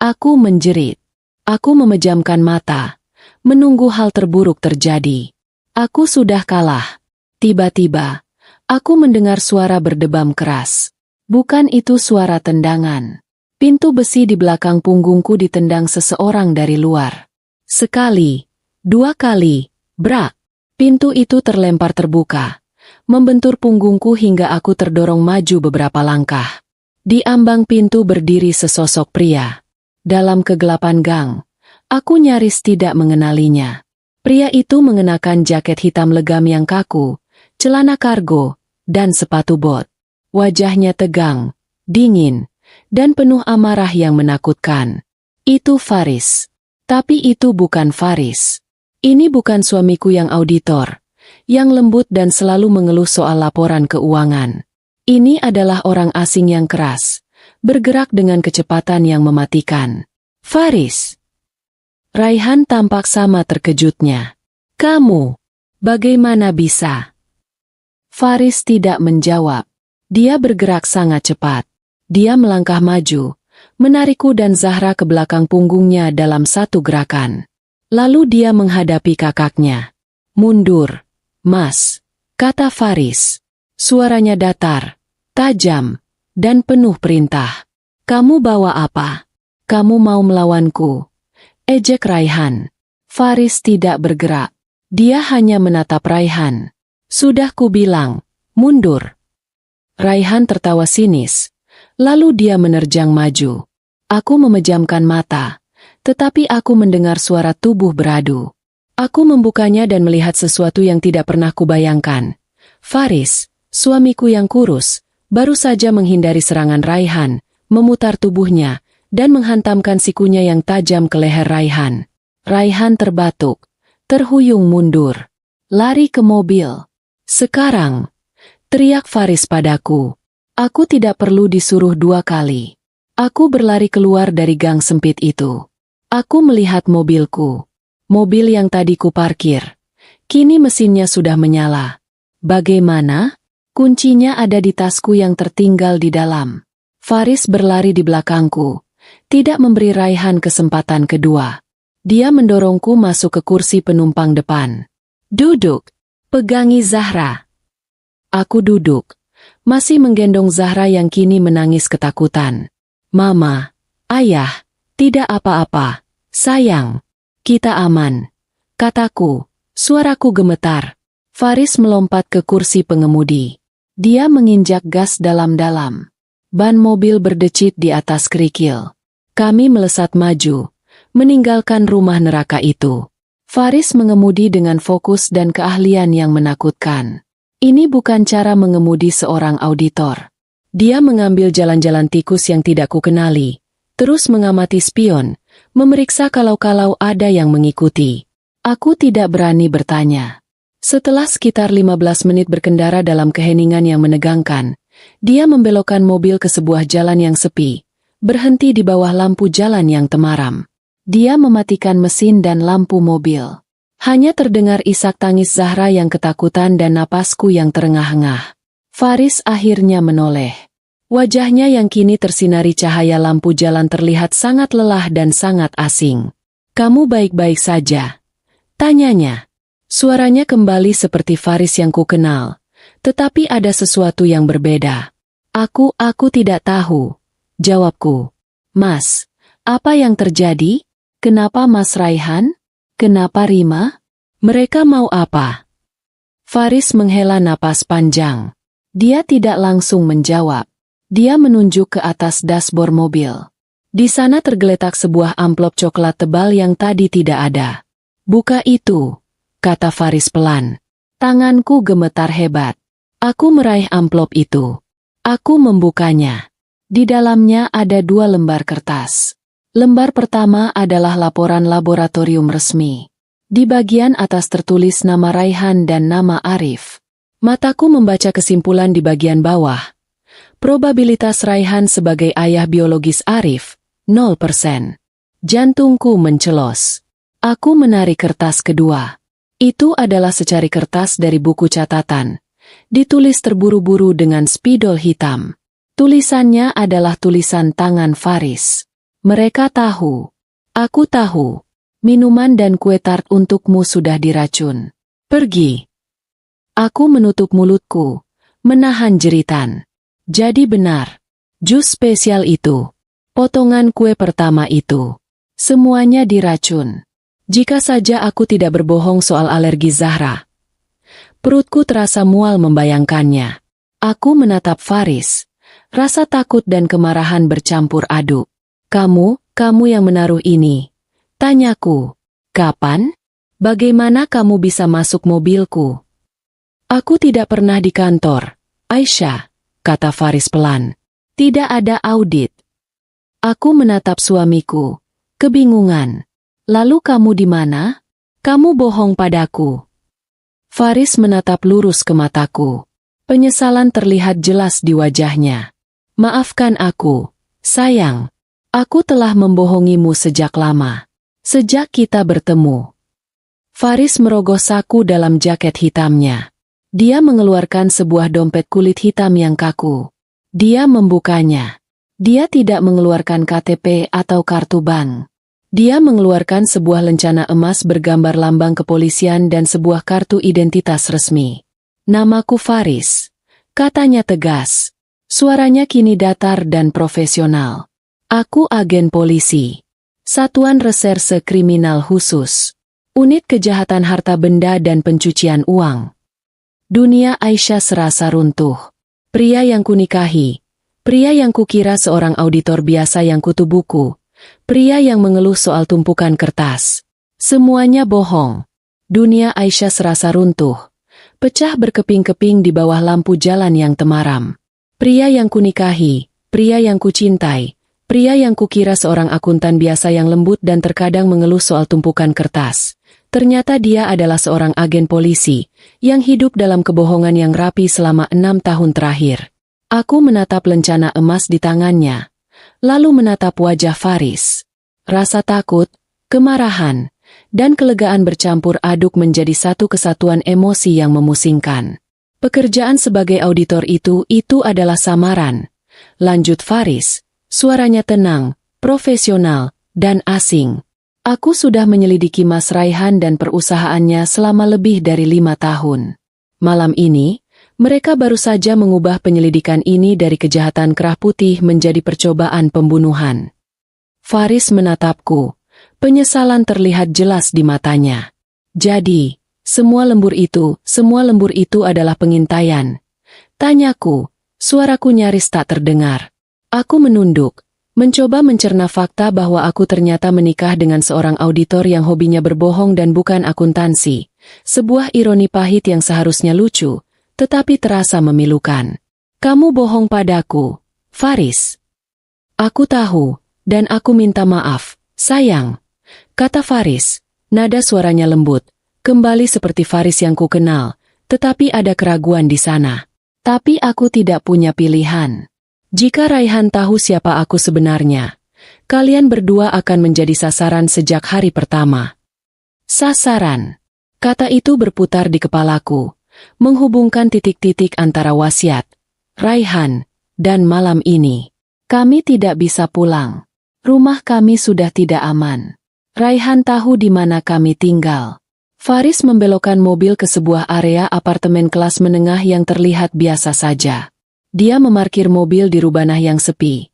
Aku menjerit. Aku memejamkan mata. Menunggu hal terburuk terjadi. Aku sudah kalah. Tiba-tiba, aku mendengar suara berdebam keras. Bukan itu suara tendangan. Pintu besi di belakang punggungku ditendang seseorang dari luar. Sekali, dua kali, brak. Pintu itu terlempar terbuka, membentur punggungku hingga aku terdorong maju beberapa langkah. Di ambang pintu berdiri sesosok pria. Dalam kegelapan gang, aku nyaris tidak mengenalinya. Pria itu mengenakan jaket hitam legam yang kaku, celana kargo, dan sepatu bot. Wajahnya tegang, dingin, dan penuh amarah yang menakutkan. Itu Faris. Tapi itu bukan Faris. Ini bukan suamiku yang auditor, yang lembut dan selalu mengeluh soal laporan keuangan. Ini adalah orang asing yang keras, bergerak dengan kecepatan yang mematikan. Faris. Raihan tampak sama terkejutnya. Kamu, bagaimana bisa? Faris tidak menjawab. Dia bergerak sangat cepat. Dia melangkah maju, menarikku dan Zahra ke belakang punggungnya dalam satu gerakan. Lalu dia menghadapi kakaknya. Mundur, Mas, kata Faris. Suaranya datar, tajam, dan penuh perintah. Kamu bawa apa? Kamu mau melawanku? Ejek Raihan. Faris tidak bergerak. Dia hanya menatap Raihan. Sudah kubilang, mundur. Raihan tertawa sinis. Lalu dia menerjang maju. Aku memejamkan mata, tetapi aku mendengar suara tubuh beradu. Aku membukanya dan melihat sesuatu yang tidak pernah kubayangkan. Faris, suamiku yang kurus, baru saja menghindari serangan Raihan, memutar tubuhnya, dan menghantamkan sikunya yang tajam ke leher Raihan. Raihan terbatuk, terhuyung mundur, lari ke mobil. Sekarang, teriak Faris padaku. Aku tidak perlu disuruh dua kali. Aku berlari keluar dari gang sempit itu. Aku melihat mobilku. Mobil yang tadi kuparkir. Kini mesinnya sudah menyala. Bagaimana? Kuncinya ada di tasku yang tertinggal di dalam. Faris berlari di belakangku. Tidak memberi Raihan kesempatan kedua. Dia mendorongku masuk ke kursi penumpang depan. Duduk. Pegangi Zahra. Aku duduk. Masih menggendong Zahra yang kini menangis ketakutan. Mama, ayah, tidak apa-apa. Sayang, kita aman. Kataku, suaraku gemetar. Faris melompat ke kursi pengemudi. Dia menginjak gas dalam-dalam. Ban mobil berdecit di atas kerikil. Kami melesat maju, meninggalkan rumah neraka itu. Faris mengemudi dengan fokus dan keahlian yang menakutkan. Ini bukan cara mengemudi seorang auditor. Dia mengambil jalan-jalan tikus yang tidak kukenali, terus mengamati spion, memeriksa kalau-kalau ada yang mengikuti. Aku tidak berani bertanya. Setelah sekitar 15 menit berkendara dalam keheningan yang menegangkan, dia membelokkan mobil ke sebuah jalan yang sepi, berhenti di bawah lampu jalan yang temaram. Dia mematikan mesin dan lampu mobil. Hanya terdengar isak tangis Zahra yang ketakutan dan napasku yang terengah-engah. Faris akhirnya menoleh. Wajahnya yang kini tersinari cahaya lampu jalan terlihat sangat lelah dan sangat asing. "Kamu baik-baik saja?" tanyanya. Suaranya kembali seperti Faris yang kukenal, tetapi ada sesuatu yang berbeda. Aku tidak tahu," jawabku. "Mas, apa yang terjadi? Kenapa Mas Raihan? Kenapa Rima? Mereka mau apa?" Faris menghela napas panjang. Dia tidak langsung menjawab. Dia menunjuk ke atas dashboard mobil. Di sana tergeletak sebuah amplop coklat tebal yang tadi tidak ada. "Buka itu," kata Faris pelan. Tanganku gemetar hebat. Aku meraih amplop itu. Aku membukanya. Di dalamnya ada 2 lembar kertas. Lembar pertama adalah laporan laboratorium resmi. Di bagian atas tertulis nama Raihan dan nama Arif. Mataku membaca kesimpulan di bagian bawah. Probabilitas Raihan sebagai ayah biologis Arif, 0%. Jantungku mencelos. Aku menarik kertas kedua. Itu adalah secari kertas dari buku catatan. Ditulis terburu-buru dengan spidol hitam. Tulisannya adalah tulisan tangan Faris. "Mereka tahu. Aku tahu. Minuman dan kue tart untukmu sudah diracun. Pergi." Aku menutup mulutku, menahan jeritan. Jadi benar. Jus spesial itu. Potongan kue pertama itu. Semuanya diracun. Jika saja aku tidak berbohong soal alergi Zahra. Perutku terasa mual membayangkannya. Aku menatap Faris. Rasa takut dan kemarahan bercampur aduk. Kamu yang menaruh ini?" tanyaku. "Kapan? Bagaimana kamu bisa masuk mobilku?" "Aku tidak pernah di kantor, Aisyah," kata Faris pelan. "Tidak ada audit." Aku menatap suamiku, kebingungan. "Lalu kamu di mana? Kamu bohong padaku." Faris menatap lurus ke mataku. Penyesalan terlihat jelas di wajahnya. "Maafkan aku, sayang. Aku telah membohongimu sejak lama. Sejak kita bertemu." Faris merogoh saku dalam jaket hitamnya. Dia mengeluarkan sebuah dompet kulit hitam yang kaku. Dia membukanya. Dia tidak mengeluarkan KTP atau kartu bank. Dia mengeluarkan sebuah lencana emas bergambar lambang kepolisian dan sebuah kartu identitas resmi. "Namaku Faris," katanya tegas. Suaranya kini datar dan profesional. "Aku agen polisi. Satuan Reserse Kriminal Khusus. Unit Kejahatan Harta Benda dan Pencucian Uang." Dunia Aisyah serasa runtuh. Pria yang kunikahi. Pria yang kukira seorang auditor biasa yang kutu buku. Pria yang mengeluh soal tumpukan kertas. Semuanya bohong. Dunia Aisyah serasa runtuh. Pecah berkeping-keping di bawah lampu jalan yang temaram. Pria yang kunikahi. Pria yang kucintai. Pria yang kukira seorang akuntan biasa yang lembut dan terkadang mengeluh soal tumpukan kertas. Ternyata dia adalah seorang agen polisi, yang hidup dalam kebohongan yang rapi selama 6 tahun terakhir. Aku menatap lencana emas di tangannya, lalu menatap wajah Faris. Rasa takut, kemarahan, dan kelegaan bercampur aduk menjadi satu kesatuan emosi yang memusingkan. "Pekerjaan sebagai auditor itu adalah samaran," lanjut Faris, suaranya tenang, profesional, dan asing. "Aku sudah menyelidiki Mas Raihan dan perusahaannya selama lebih dari 5 tahun. Malam ini, mereka baru saja mengubah penyelidikan ini dari kejahatan kerah putih menjadi percobaan pembunuhan." Faris menatapku. Penyesalan terlihat jelas di matanya. "Jadi, semua lembur itu adalah pengintaian?" tanyaku. Suaraku nyaris tak terdengar. Aku menunduk. Mencoba mencerna fakta bahwa aku ternyata menikah dengan seorang auditor yang hobinya berbohong dan bukan akuntansi. Sebuah ironi pahit yang seharusnya lucu, tetapi terasa memilukan. Kamu bohong padaku, Faris. Aku tahu, dan aku minta maaf, sayang, kata Faris. Nada suaranya lembut, kembali seperti Faris yang ku kenal, tetapi ada keraguan di sana. Tapi aku tidak punya pilihan. Jika Raihan tahu siapa aku sebenarnya, kalian berdua akan menjadi sasaran sejak hari pertama. Sasaran. Kata itu berputar di kepalaku, menghubungkan titik-titik antara wasiat, Raihan, dan malam ini. Kami tidak bisa pulang. Rumah kami sudah tidak aman. Raihan tahu di mana kami tinggal. Faris membelokkan mobil ke sebuah area apartemen kelas menengah yang terlihat biasa saja. Dia memarkir mobil di rubanah yang sepi,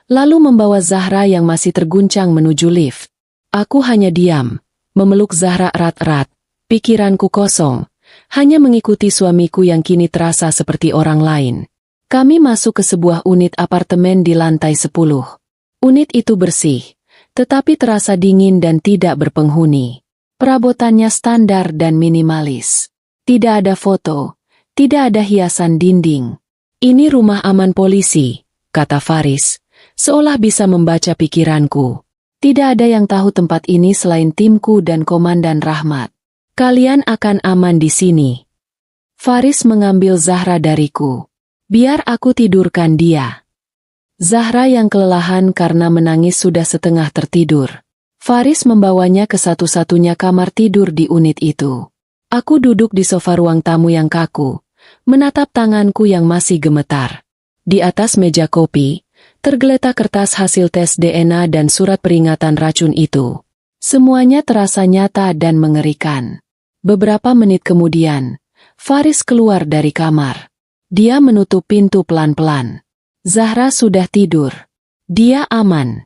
lalu membawa Zahra yang masih terguncang menuju lift. Aku hanya diam, memeluk Zahra erat-erat, pikiranku kosong, hanya mengikuti suamiku yang kini terasa seperti orang lain. Kami masuk ke sebuah unit apartemen di lantai 10. Unit itu bersih, tetapi terasa dingin dan tidak berpenghuni. Perabotannya standar dan minimalis. Tidak ada foto, tidak ada hiasan dinding. Ini rumah aman polisi, kata Faris, seolah bisa membaca pikiranku. Tidak ada yang tahu tempat ini selain timku dan Komandan Rahmat. Kalian akan aman di sini. Faris mengambil Zahra dariku. Biar aku tidurkan dia. Zahra yang kelelahan karena menangis sudah setengah tertidur. Faris membawanya ke satu-satunya kamar tidur di unit itu. Aku duduk di sofa ruang tamu yang kaku, menatap tanganku yang masih gemetar. Di atas meja kopi, tergeletak kertas hasil tes DNA dan surat peringatan racun itu. Semuanya terasa nyata dan mengerikan. Beberapa menit kemudian, Faris keluar dari kamar. Dia menutup pintu pelan-pelan. Zahra sudah tidur. Dia aman.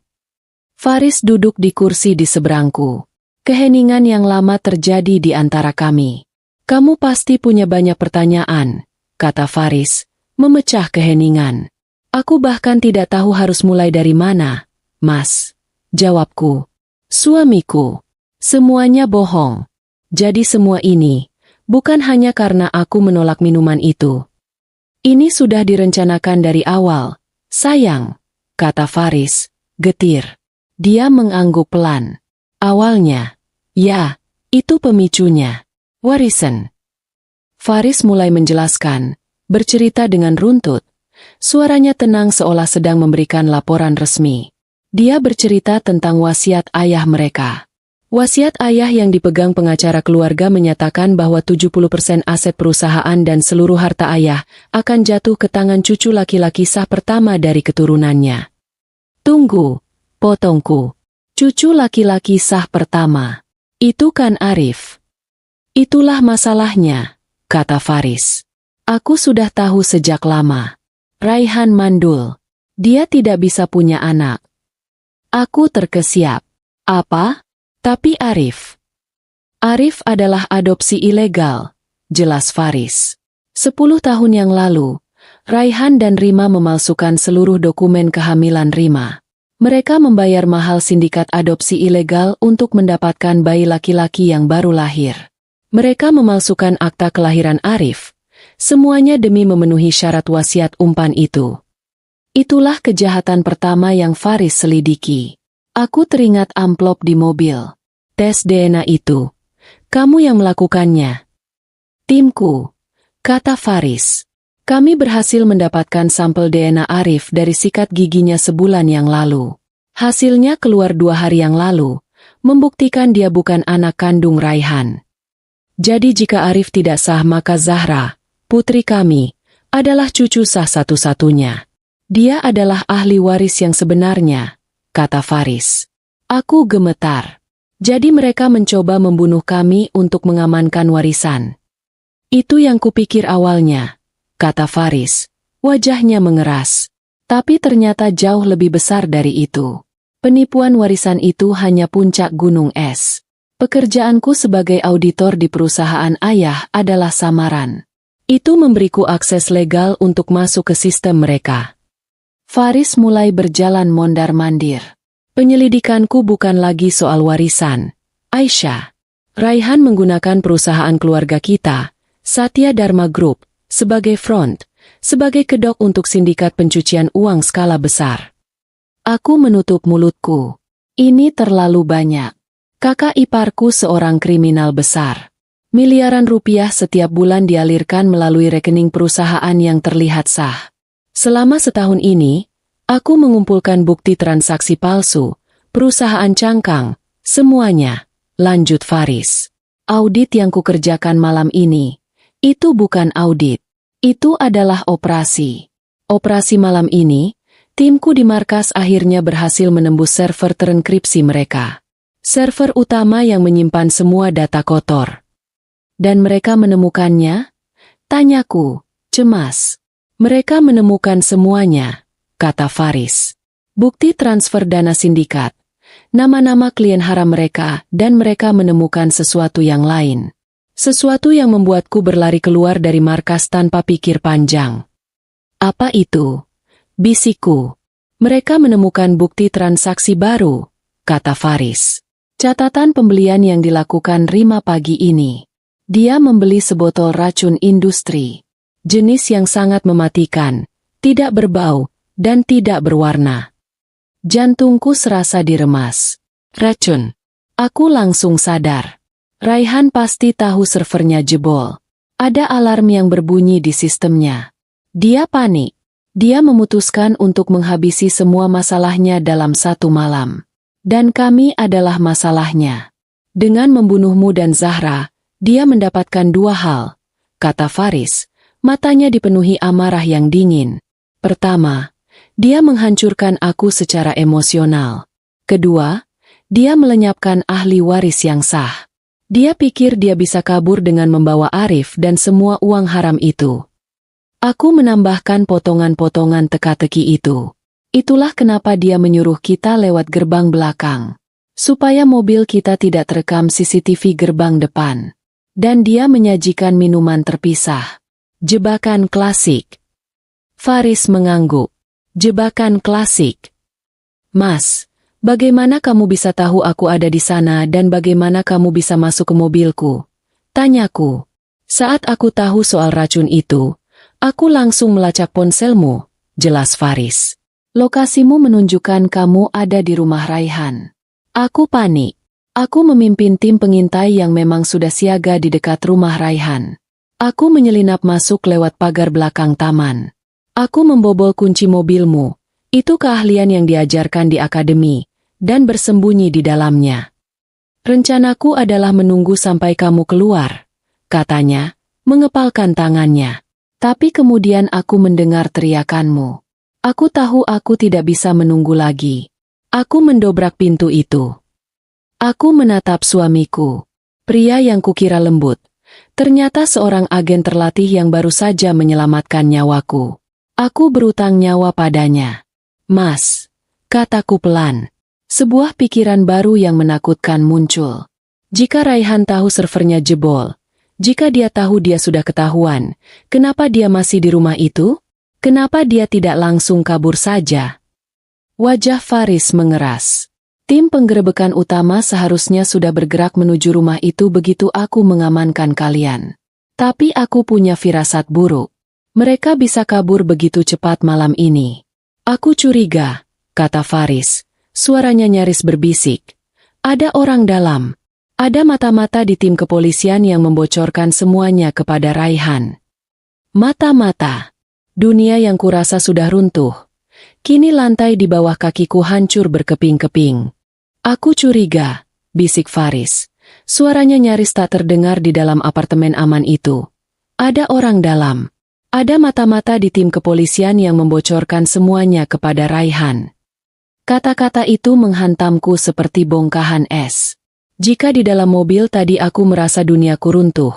Faris duduk di kursi di seberangku. Keheningan yang lama terjadi di antara kami. Kamu pasti punya banyak pertanyaan, kata Faris, memecah keheningan. Aku bahkan tidak tahu harus mulai dari mana, Mas. Jawabku. Suamiku. Semuanya bohong. Jadi semua ini, bukan hanya karena aku menolak minuman itu. Ini sudah direncanakan dari awal, sayang, kata Faris, getir. Dia mengangguk pelan. Awalnya, ya, itu pemicunya. Warisan. Faris mulai menjelaskan, bercerita dengan runtut. Suaranya tenang seolah sedang memberikan laporan resmi. Dia bercerita tentang wasiat ayah mereka. Wasiat ayah yang dipegang pengacara keluarga menyatakan bahwa 70% aset perusahaan dan seluruh harta ayah akan jatuh ke tangan cucu laki-laki sah pertama dari keturunannya. Tunggu. Potongku. Cucu laki-laki sah pertama. Itu kan Arif. Itulah masalahnya, kata Faris. Aku sudah tahu sejak lama. Raihan mandul. Dia tidak bisa punya anak. Aku terkesiap. Apa? Tapi Arif. Arif adalah adopsi ilegal, jelas Faris. 10 tahun yang lalu, Raihan dan Rima memalsukan seluruh dokumen kehamilan Rima. Mereka membayar mahal sindikat adopsi ilegal untuk mendapatkan bayi laki-laki yang baru lahir. Mereka memalsukan akta kelahiran Arif, semuanya demi memenuhi syarat wasiat umpan itu. Itulah kejahatan pertama yang Faris selidiki. Aku teringat amplop di mobil. Tes DNA itu. Kamu yang melakukannya. Timku, kata Faris. Kami berhasil mendapatkan sampel DNA Arif dari sikat giginya sebulan yang lalu. Hasilnya keluar 2 hari yang lalu, membuktikan dia bukan anak kandung Raihan. Jadi jika Arif tidak sah maka Zahra, putri kami, adalah cucu sah satu-satunya. Dia adalah ahli waris yang sebenarnya, kata Faris. Aku gemetar. Jadi mereka mencoba membunuh kami untuk mengamankan warisan. Itu yang kupikir awalnya, kata Faris. Wajahnya mengeras. Tapi ternyata jauh lebih besar dari itu. Penipuan warisan itu hanya puncak gunung es. Pekerjaanku sebagai auditor di perusahaan ayah adalah samaran. Itu memberiku akses legal untuk masuk ke sistem mereka. Faris mulai berjalan mondar-mandir. Penyelidikanku bukan lagi soal warisan. Aisyah. Raihan menggunakan perusahaan keluarga kita, Satya Dharma Group, sebagai front, sebagai kedok untuk sindikat pencucian uang skala besar. Aku menutup mulutku. Ini terlalu banyak. Kakak iparku seorang kriminal besar. Miliaran rupiah setiap bulan dialirkan melalui rekening perusahaan yang terlihat sah. Selama setahun ini, aku mengumpulkan bukti transaksi palsu, perusahaan cangkang, semuanya. Lanjut Faris. Audit yang kukerjakan malam ini, itu bukan audit. Itu adalah operasi. Operasi malam ini, timku di markas akhirnya berhasil menembus server terenkripsi mereka. Server utama yang menyimpan semua data kotor. Dan mereka menemukannya? Tanyaku, cemas. Mereka menemukan semuanya, kata Faris. Bukti transfer dana sindikat, nama-nama klien haram mereka, dan mereka menemukan sesuatu yang lain. Sesuatu yang membuatku berlari keluar dari markas tanpa pikir panjang. Apa itu? Bisikku. Mereka menemukan bukti transaksi baru, kata Faris. Catatan pembelian yang dilakukan Rima pagi ini. Dia membeli sebotol racun industri. Jenis yang sangat mematikan, tidak berbau, dan tidak berwarna. Jantungku serasa diremas. Racun. Aku langsung sadar. Raihan pasti tahu servernya jebol. Ada alarm yang berbunyi di sistemnya. Dia panik. Dia memutuskan untuk menghabisi semua masalahnya dalam satu malam. Dan kami adalah masalahnya. Dengan membunuhmu dan Zahra, dia mendapatkan dua hal, kata Faris, matanya dipenuhi amarah yang dingin. Pertama, dia menghancurkan aku secara emosional. Kedua, dia melenyapkan ahli waris yang sah. Dia pikir dia bisa kabur dengan membawa Arif dan semua uang haram itu. Aku menambahkan potongan-potongan teka-teki itu. Itulah kenapa dia menyuruh kita lewat gerbang belakang. Supaya mobil kita tidak terekam CCTV gerbang depan. Dan dia menyajikan minuman terpisah. Jebakan klasik. Faris mengangguk. Jebakan klasik. Mas, bagaimana kamu bisa tahu aku ada di sana dan bagaimana kamu bisa masuk ke mobilku? Tanyaku. Saat aku tahu soal racun itu, aku langsung melacak ponselmu, jelas Faris. Lokasimu menunjukkan kamu ada di rumah Raihan. Aku panik. Aku memimpin tim pengintai yang memang sudah siaga di dekat rumah Raihan. Aku menyelinap masuk lewat pagar belakang taman. Aku membobol kunci mobilmu. Itu keahlian yang diajarkan di akademi. Dan bersembunyi di dalamnya. Rencanaku adalah menunggu sampai kamu keluar, katanya, mengepalkan tangannya. Tapi kemudian aku mendengar teriakanmu. Aku tahu aku tidak bisa menunggu lagi. Aku mendobrak pintu itu. Aku menatap suamiku, pria yang kukira lembut. Ternyata seorang agen terlatih yang baru saja menyelamatkan nyawaku. Aku berutang nyawa padanya. Mas, kataku pelan. Sebuah pikiran baru yang menakutkan muncul. Jika Raihan tahu servernya jebol, jika dia tahu dia sudah ketahuan, kenapa dia masih di rumah itu? Kenapa dia tidak langsung kabur saja? Wajah Faris mengeras. Tim penggerebekan utama seharusnya sudah bergerak menuju rumah itu begitu aku mengamankan kalian. Tapi aku punya firasat buruk. Mereka bisa kabur begitu cepat malam ini. Aku curiga, kata Faris. Suaranya nyaris berbisik. Ada orang dalam. Ada mata-mata di tim kepolisian yang membocorkan semuanya kepada Raihan. Mata-mata. Dunia yang kurasa sudah runtuh. Kini lantai di bawah kakiku hancur berkeping-keping. Aku curiga, bisik Faris. Suaranya nyaris tak terdengar di dalam apartemen aman itu. Ada orang dalam. Ada mata-mata di tim kepolisian yang membocorkan semuanya kepada Raihan. Kata-kata itu menghantamku seperti bongkahan es. Jika di dalam mobil tadi aku merasa duniaku runtuh,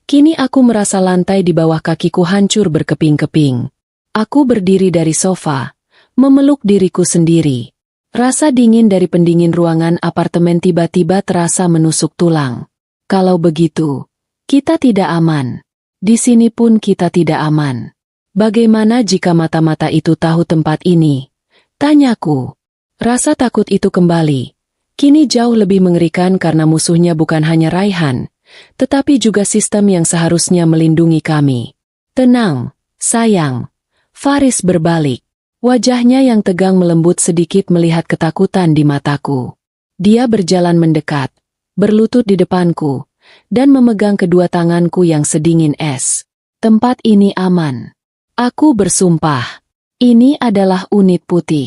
kini aku merasa lantai di bawah kakiku hancur berkeping-keping. Aku berdiri dari sofa, memeluk diriku sendiri. Rasa dingin dari pendingin ruangan apartemen tiba-tiba terasa menusuk tulang. Kalau begitu, kita tidak aman. Di sini pun kita tidak aman. Bagaimana jika mata-mata itu tahu tempat ini? Tanyaku. Rasa takut itu kembali. Kini jauh lebih mengerikan karena musuhnya bukan hanya Raihan, tetapi juga sistem yang seharusnya melindungi kami. Tenang, sayang. Faris berbalik. Wajahnya yang tegang melembut sedikit melihat ketakutan di mataku. Dia berjalan mendekat, berlutut di depanku, dan memegang kedua tanganku yang sedingin es. Tempat ini aman. Aku bersumpah. Ini adalah unit putih.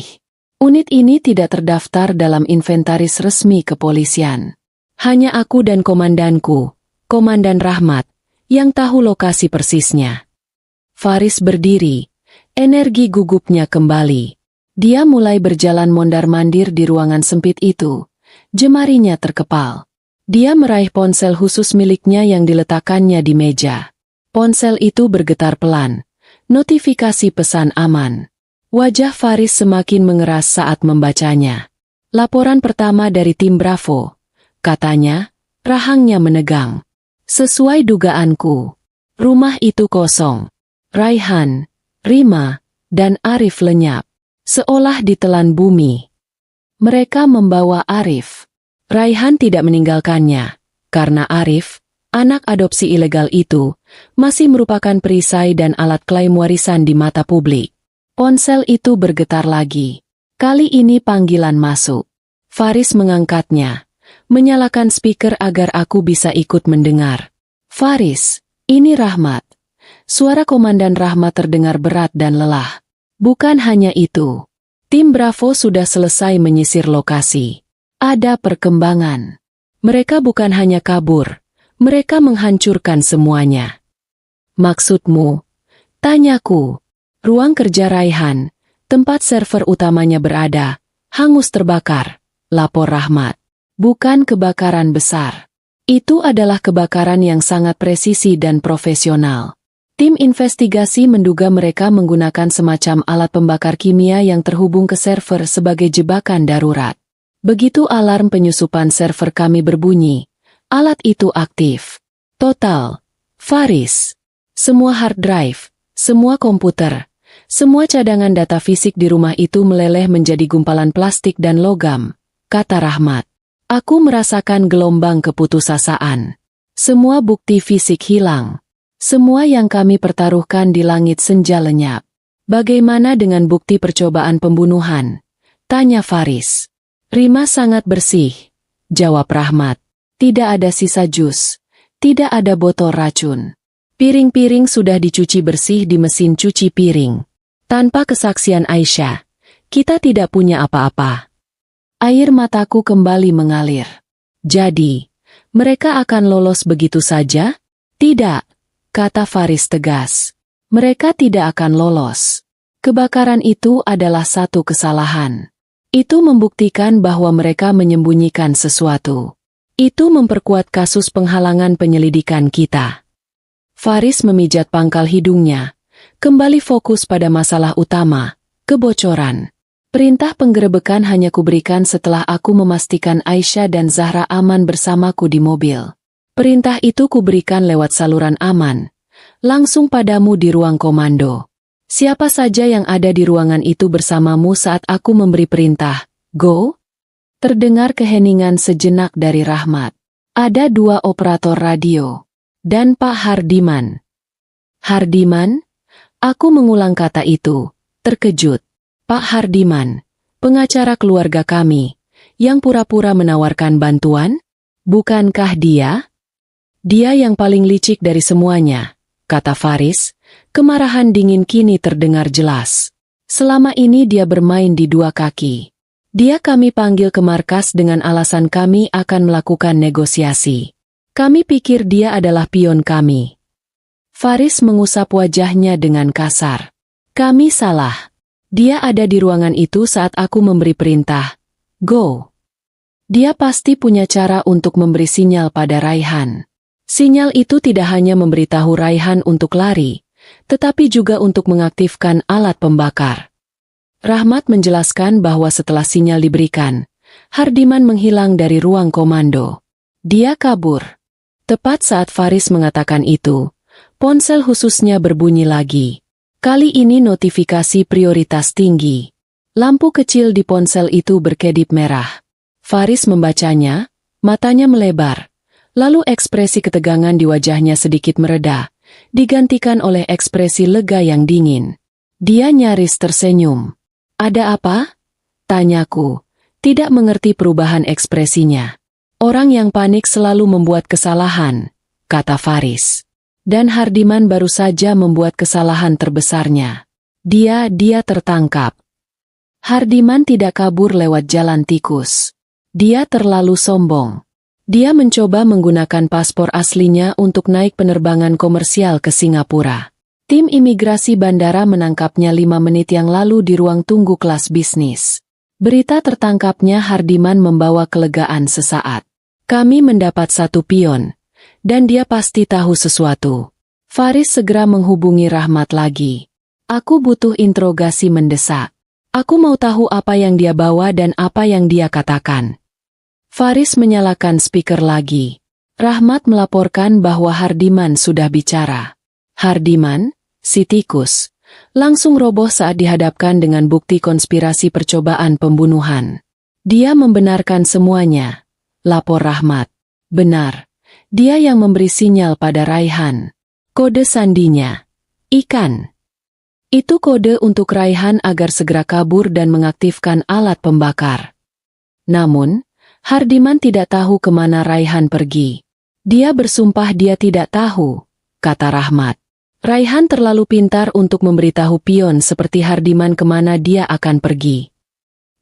Unit ini tidak terdaftar dalam inventaris resmi kepolisian. Hanya aku dan komandanku, Komandan Rahmat, yang tahu lokasi persisnya. Faris berdiri. Energi gugupnya kembali. Dia mulai berjalan mondar-mandir di ruangan sempit itu. Jemarinya terkepal. Dia meraih ponsel khusus miliknya yang diletakkannya di meja. Ponsel itu bergetar pelan. Notifikasi pesan aman. Wajah Faris semakin mengeras saat membacanya. Laporan pertama dari tim Bravo. Katanya, rahangnya menegang. Sesuai dugaanku. Rumah itu kosong. Raihan, Rima, dan Arif lenyap. Seolah ditelan bumi. Mereka membawa Arif. Raihan tidak meninggalkannya. Karena Arif, anak adopsi ilegal itu, masih merupakan perisai dan alat klaim warisan di mata publik. Ponsel itu bergetar lagi. Kali ini panggilan masuk. Faris mengangkatnya. Menyalakan speaker agar aku bisa ikut mendengar. Faris, ini Rahmat. Suara Komandan Rahmat terdengar berat dan lelah. Bukan hanya itu. Tim Bravo sudah selesai menyisir lokasi. Ada perkembangan. Mereka bukan hanya kabur. Mereka menghancurkan semuanya. Maksudmu? Tanyaku. Ruang kerja Raihan, tempat server utamanya berada, hangus terbakar. Lapor Rahmat. Bukan kebakaran besar. Itu adalah kebakaran yang sangat presisi dan profesional. Tim investigasi menduga mereka menggunakan semacam alat pembakar kimia yang terhubung ke server sebagai jebakan darurat. Begitu alarm penyusupan server kami berbunyi, alat itu aktif. Total. Faris. Semua hard drive, semua komputer, semua cadangan data fisik di rumah itu meleleh menjadi gumpalan plastik dan logam, kata Rahmat. Aku merasakan gelombang keputusasaan. Semua bukti fisik hilang. Semua yang kami pertaruhkan di langit senja lenyap. Bagaimana dengan bukti percobaan pembunuhan? Tanya Faris. Rima sangat bersih. Jawab Rahmat. Tidak ada sisa jus. Tidak ada botol racun. Piring-piring sudah dicuci bersih di mesin cuci piring. Tanpa kesaksian Aisyah, kita tidak punya apa-apa. Air mataku kembali mengalir. Jadi, mereka akan lolos begitu saja? Tidak. Kata Faris tegas. Mereka tidak akan lolos. Kebakaran itu adalah satu kesalahan. Itu membuktikan bahwa mereka menyembunyikan sesuatu. Itu memperkuat kasus penghalangan penyelidikan kita. Faris memijat pangkal hidungnya. Kembali fokus pada masalah utama, kebocoran. Perintah penggerebekan hanya kuberikan setelah aku memastikan Aisyah dan Zahra aman bersamaku di mobil. Perintah itu kuberikan lewat saluran aman, langsung padamu di ruang komando. Siapa saja yang ada di ruangan itu bersamamu saat aku memberi perintah, go? Terdengar keheningan sejenak dari Rahmat. Ada 2 operator radio. Dan Pak Hardiman. Hardiman? Aku mengulang kata itu, terkejut. Pak Hardiman, pengacara keluarga kami, yang pura-pura menawarkan bantuan? Bukankah dia? Dia yang paling licik dari semuanya, kata Faris. Kemarahan dingin kini terdengar jelas. Selama ini dia bermain di 2 kaki. Dia kami panggil ke markas dengan alasan kami akan melakukan negosiasi. Kami pikir dia adalah pion kami. Faris mengusap wajahnya dengan kasar. Kami salah. Dia ada di ruangan itu saat aku memberi perintah, go. Dia pasti punya cara untuk memberi sinyal pada Raihan. Sinyal itu tidak hanya memberitahu Raihan untuk lari, tetapi juga untuk mengaktifkan alat pembakar. Rahmat menjelaskan bahwa setelah sinyal diberikan, Hardiman menghilang dari ruang komando. Dia kabur. Tepat saat Faris mengatakan itu, ponsel khususnya berbunyi lagi. Kali ini notifikasi prioritas tinggi. Lampu kecil di ponsel itu berkedip merah. Faris membacanya, matanya melebar. Lalu ekspresi ketegangan di wajahnya sedikit mereda, digantikan oleh ekspresi lega yang dingin. Dia nyaris tersenyum. "Ada apa?" tanyaku, tidak mengerti perubahan ekspresinya. "Orang yang panik selalu membuat kesalahan," kata Faris. "Dan Hardiman baru saja membuat kesalahan terbesarnya. Dia tertangkap." Hardiman tidak kabur lewat jalan tikus. Dia terlalu sombong. Dia mencoba menggunakan paspor aslinya untuk naik penerbangan komersial ke Singapura. Tim imigrasi bandara menangkapnya 5 menit yang lalu di ruang tunggu kelas bisnis. Berita tertangkapnya Hardiman membawa kelegaan sesaat. "Kami mendapat 1 pion, dan dia pasti tahu sesuatu." Faris segera menghubungi Rahmat lagi. "Aku butuh interogasi mendesak. Aku mau tahu apa yang dia bawa dan apa yang dia katakan." Faris menyalakan speaker lagi. Rahmat melaporkan bahwa Hardiman sudah bicara. Hardiman, si tikus, langsung roboh saat dihadapkan dengan bukti konspirasi percobaan pembunuhan. "Dia membenarkan semuanya," lapor Rahmat. "Benar. Dia yang memberi sinyal pada Raihan. Kode sandinya ikan. Itu kode untuk Raihan agar segera kabur dan mengaktifkan alat pembakar." Namun, Hardiman tidak tahu kemana Raihan pergi. "Dia bersumpah dia tidak tahu," kata Rahmat. "Raihan terlalu pintar untuk memberitahu pion seperti Hardiman kemana dia akan pergi.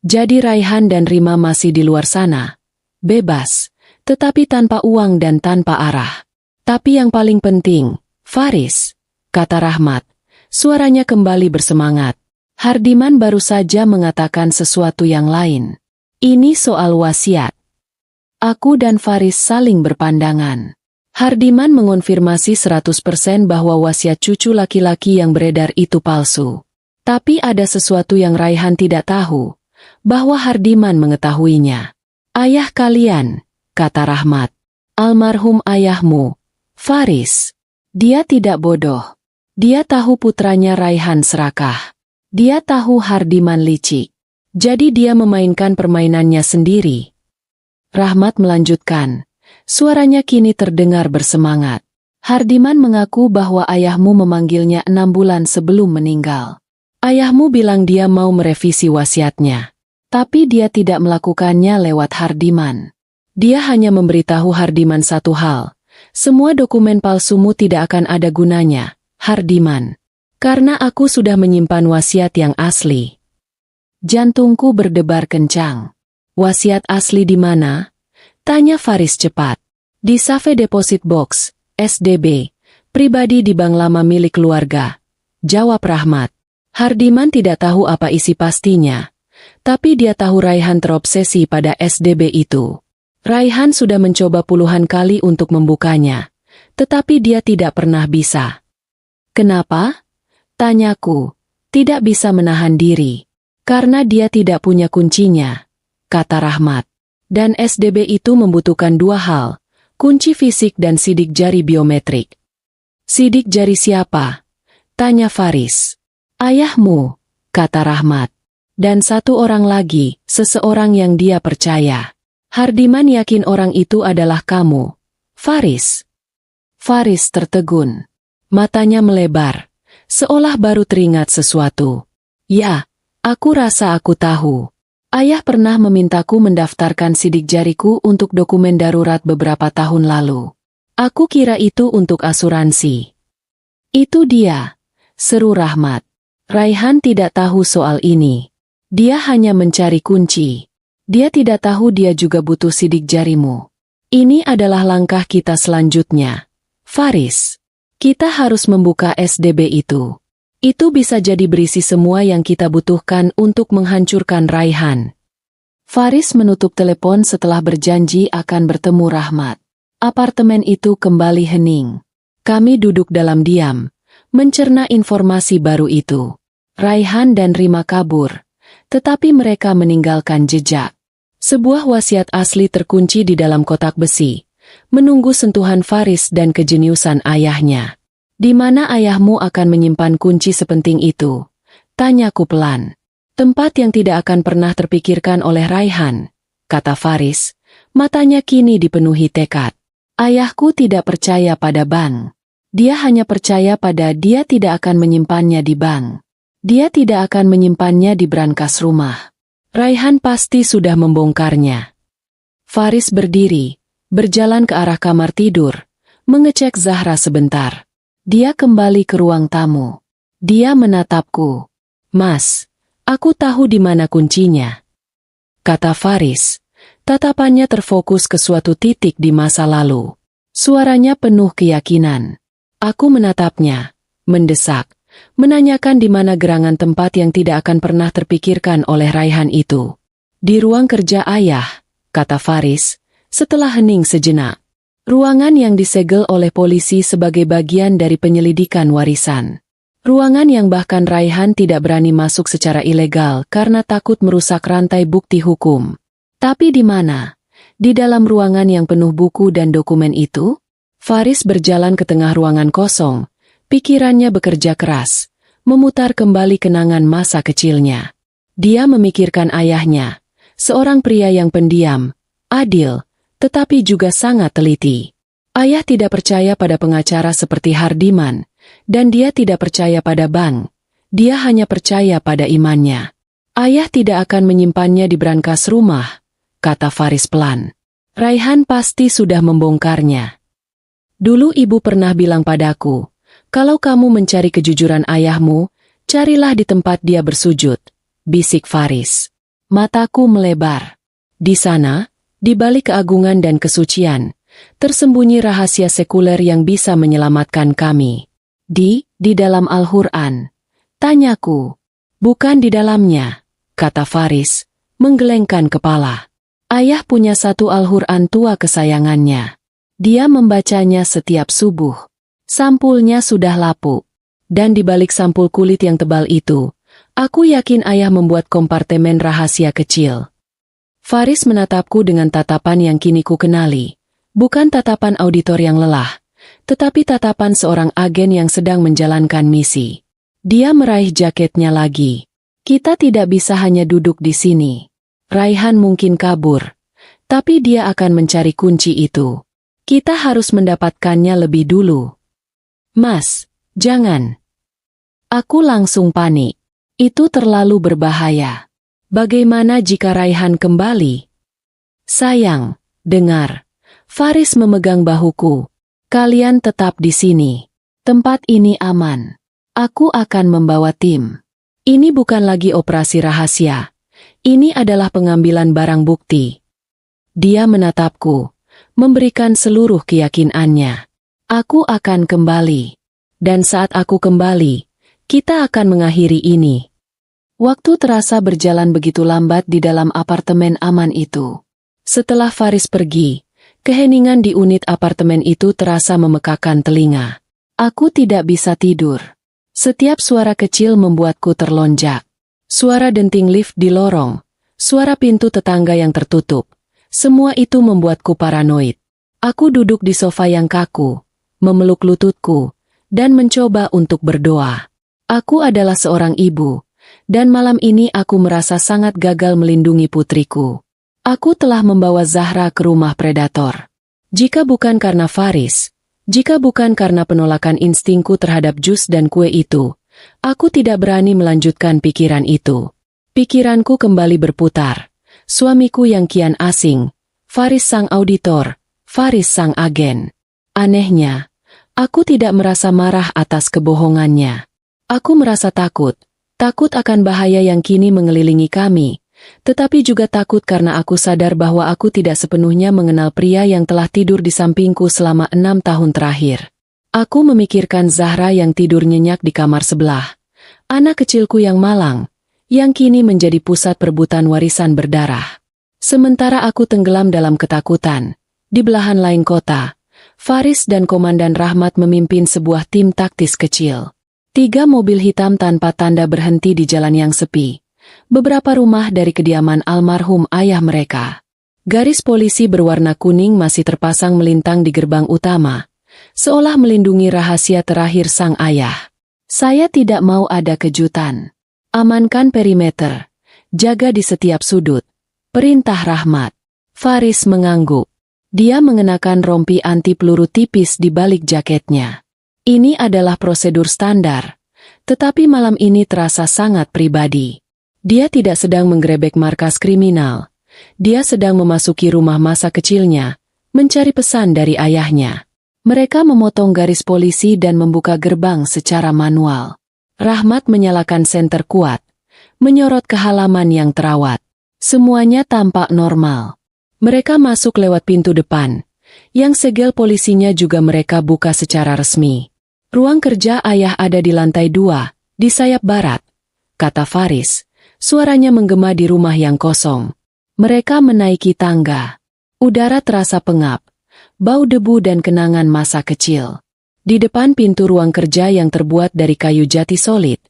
Jadi Raihan dan Rima masih di luar sana, bebas, tetapi tanpa uang dan tanpa arah. Tapi yang paling penting, Faris," kata Rahmat, suaranya kembali bersemangat. "Hardiman baru saja mengatakan sesuatu yang lain. Ini soal wasiat." Aku dan Faris saling berpandangan. Hardiman mengonfirmasi 100% bahwa wasiat cucu laki-laki yang beredar itu palsu. Tapi ada sesuatu yang Raihan tidak tahu, bahwa Hardiman mengetahuinya. "Ayah kalian," kata Rahmat. "Almarhum ayahmu, Faris. Dia tidak bodoh. Dia tahu putranya Raihan serakah. Dia tahu Hardiman licik. Jadi dia memainkan permainannya sendiri." Rahmat melanjutkan. Suaranya kini terdengar bersemangat. "Hardiman mengaku bahwa ayahmu memanggilnya 6 bulan sebelum meninggal. Ayahmu bilang dia mau merevisi wasiatnya. Tapi dia tidak melakukannya lewat Hardiman. Dia hanya memberitahu Hardiman satu hal. Semua dokumen palsumu tidak akan ada gunanya, Hardiman. Karena aku sudah menyimpan wasiat yang asli." Jantungku berdebar kencang. "Wasiat asli di mana?" tanya Faris cepat. "Di Safe Deposit Box, SDB, pribadi di bank lama milik keluarga," jawab Rahmat. Hardiman tidak tahu apa isi pastinya, tapi dia tahu Raihan terobsesi pada SDB itu. Raihan sudah mencoba puluhan kali untuk membukanya, tetapi dia tidak pernah bisa. "Kenapa?" tanyaku. "Tidak bisa menahan diri. Karena dia tidak punya kuncinya," kata Rahmat. "Dan SDB itu membutuhkan 2 hal, kunci fisik dan sidik jari biometrik." "Sidik jari siapa?" tanya Faris. "Ayahmu," kata Rahmat. "Dan 1 orang lagi, seseorang yang dia percaya. Hardiman yakin orang itu adalah kamu, Faris." Faris tertegun. Matanya melebar, seolah baru teringat sesuatu. "Ya, aku rasa aku tahu. Ayah pernah memintaku mendaftarkan sidik jariku untuk dokumen darurat beberapa tahun lalu. Aku kira itu untuk asuransi." "Itu dia," seru Rahmat. "Raihan tidak tahu soal ini. Dia hanya mencari kunci. Dia tidak tahu dia juga butuh sidik jarimu. Ini adalah langkah kita selanjutnya, Faris. Kita harus membuka SDB itu. Itu bisa jadi berisi semua yang kita butuhkan untuk menghancurkan Raihan." Faris menutup telepon setelah berjanji akan bertemu Rahmat. Apartemen itu kembali hening. Kami duduk dalam diam, mencerna informasi baru itu. Raihan dan Rima kabur, tetapi mereka meninggalkan jejak. Sebuah wasiat asli terkunci di dalam kotak besi, menunggu sentuhan Faris dan kejeniusan ayahnya. "Di mana ayahmu akan menyimpan kunci sepenting itu?" tanyaku pelan. "Tempat yang tidak akan pernah terpikirkan oleh Raihan," kata Faris. Matanya kini dipenuhi tekad. "Ayahku tidak percaya pada bank. Dia hanya percaya pada dia tidak akan menyimpannya di bank. Dia tidak akan menyimpannya di brankas rumah. Raihan pasti sudah membongkarnya. Faris berdiri, berjalan ke arah kamar tidur, mengecek Zahra sebentar. Dia kembali ke ruang tamu. Dia menatapku. "Mas, aku tahu di mana kuncinya," kata Faris. Tatapannya terfokus ke suatu titik di masa lalu. Suaranya penuh keyakinan. Aku menatapnya, mendesak, menanyakan di mana gerangan tempat yang tidak akan pernah terpikirkan oleh Raihan itu. "Di ruang kerja ayah," kata Faris, setelah hening sejenak. Ruangan yang disegel oleh polisi sebagai bagian dari penyelidikan warisan. Ruangan yang bahkan Raihan tidak berani masuk secara ilegal karena takut merusak rantai bukti hukum. Tapi di mana? Di dalam ruangan yang penuh buku dan dokumen itu? Faris berjalan ke tengah ruangan kosong, pikirannya bekerja keras, memutar kembali kenangan masa kecilnya. Dia memikirkan ayahnya, seorang pria yang pendiam, adil, tetapi juga sangat teliti. Ayah tidak percaya pada pengacara seperti Hardiman, dan dia tidak percaya pada bank. Dia hanya percaya pada imannya. "Ayah tidak akan menyimpannya di brankas rumah," kata Faris pelan. "Raihan pasti sudah membongkarnya. Dulu ibu pernah bilang padaku, kalau kamu mencari kejujuran ayahmu, carilah di tempat dia bersujud," bisik Faris. Mataku melebar. Di sana, di balik keagungan dan kesucian, tersembunyi rahasia sekuler yang bisa menyelamatkan kami. Di dalam Al-Quran. Tanyaku. "Bukan di dalamnya," kata Faris, menggelengkan kepala. Ayah punya satu Al-Quran tua kesayangannya. Dia membacanya setiap subuh. Sampulnya sudah lapuk. Dan di balik sampul kulit yang tebal itu, aku yakin ayah membuat kompartemen rahasia kecil. Faris menatapku dengan tatapan yang kini ku kenali. Bukan tatapan auditor yang lelah, tetapi tatapan seorang agen yang sedang menjalankan misi. Dia meraih jaketnya lagi. "Kita tidak bisa hanya duduk di sini. Raihan mungkin kabur, tapi dia akan mencari kunci itu. Kita harus mendapatkannya lebih dulu." "Mas, jangan." Aku langsung panik. Itu terlalu berbahaya. Bagaimana jika Raihan kembali? "Sayang, dengar." Faris memegang bahuku. "Kalian tetap di sini. Tempat ini aman. Aku akan membawa tim. Ini bukan lagi operasi rahasia. Ini adalah pengambilan barang bukti." Dia menatapku, memberikan seluruh keyakinannya. "Aku akan kembali. Dan saat aku kembali, kita akan mengakhiri ini." Waktu terasa berjalan begitu lambat di dalam apartemen aman itu. Setelah Faris pergi, keheningan di unit apartemen itu terasa memekakan telinga. Aku tidak bisa tidur. Setiap suara kecil membuatku terlonjak. Suara denting lift di lorong, suara pintu tetangga yang tertutup. Semua itu membuatku paranoid. Aku duduk di sofa yang kaku, memeluk lututku, dan mencoba untuk berdoa. Aku adalah seorang ibu, dan malam ini aku merasa sangat gagal melindungi putriku. Aku telah membawa Zahra ke rumah predator. Jika bukan karena Faris, jika bukan karena penolakan instingku terhadap jus dan kue itu, aku tidak berani melanjutkan pikiran itu. Pikiranku kembali berputar. Suamiku yang kian asing, Faris sang auditor, Faris sang agen. Anehnya, aku tidak merasa marah atas kebohongannya. Aku merasa takut akan bahaya yang kini mengelilingi kami, tetapi juga takut karena aku sadar bahwa aku tidak sepenuhnya mengenal pria yang telah tidur di sampingku selama 6 tahun terakhir. Aku memikirkan Zahra yang tidur nyenyak di kamar sebelah, anak kecilku yang malang, yang kini menjadi pusat perebutan warisan berdarah. Sementara aku tenggelam dalam ketakutan, di belahan lain kota, Faris dan Komandan Rahmat memimpin sebuah tim taktis kecil. 3 mobil hitam tanpa tanda berhenti di jalan yang sepi. Beberapa rumah dari kediaman almarhum ayah mereka. Garis polisi berwarna kuning masih terpasang melintang di gerbang utama, seolah melindungi rahasia terakhir sang ayah. Saya tidak mau ada kejutan. Amankan perimeter. Jaga di setiap sudut. Perintah Rahmat. Faris mengangguk. Dia mengenakan rompi anti peluru tipis di balik jaketnya. Ini adalah prosedur standar. Tetapi malam ini terasa sangat pribadi. Dia tidak sedang menggerebek markas kriminal. Dia sedang memasuki rumah masa kecilnya, mencari pesan dari ayahnya. Mereka memotong garis polisi dan membuka gerbang secara manual. Rahmat menyalakan senter kuat, menyorot ke halaman yang terawat. Semuanya tampak normal. Mereka masuk lewat pintu depan, yang segel polisinya juga mereka buka secara resmi. Ruang kerja ayah ada di lantai 2, di sayap barat, kata Faris. Suaranya menggema di rumah yang kosong. Mereka menaiki tangga. Udara terasa pengap, bau debu dan kenangan masa kecil. Di depan pintu ruang kerja yang terbuat dari kayu jati solid,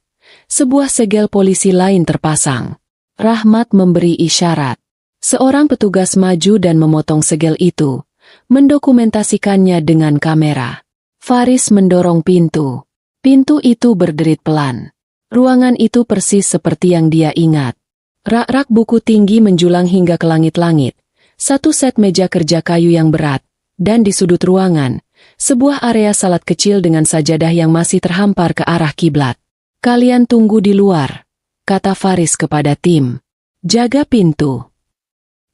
sebuah segel polisi lain terpasang. Rahmat memberi isyarat. Seorang petugas maju dan memotong segel itu, mendokumentasikannya dengan kamera. Faris mendorong pintu. Pintu itu berderit pelan. Ruangan itu persis seperti yang dia ingat. Rak-rak buku tinggi menjulang hingga ke langit-langit. Satu set meja kerja kayu yang berat. Dan di sudut ruangan, sebuah area salat kecil dengan sajadah yang masih terhampar ke arah kiblat. Kalian tunggu di luar, kata Faris kepada tim. Jaga pintu.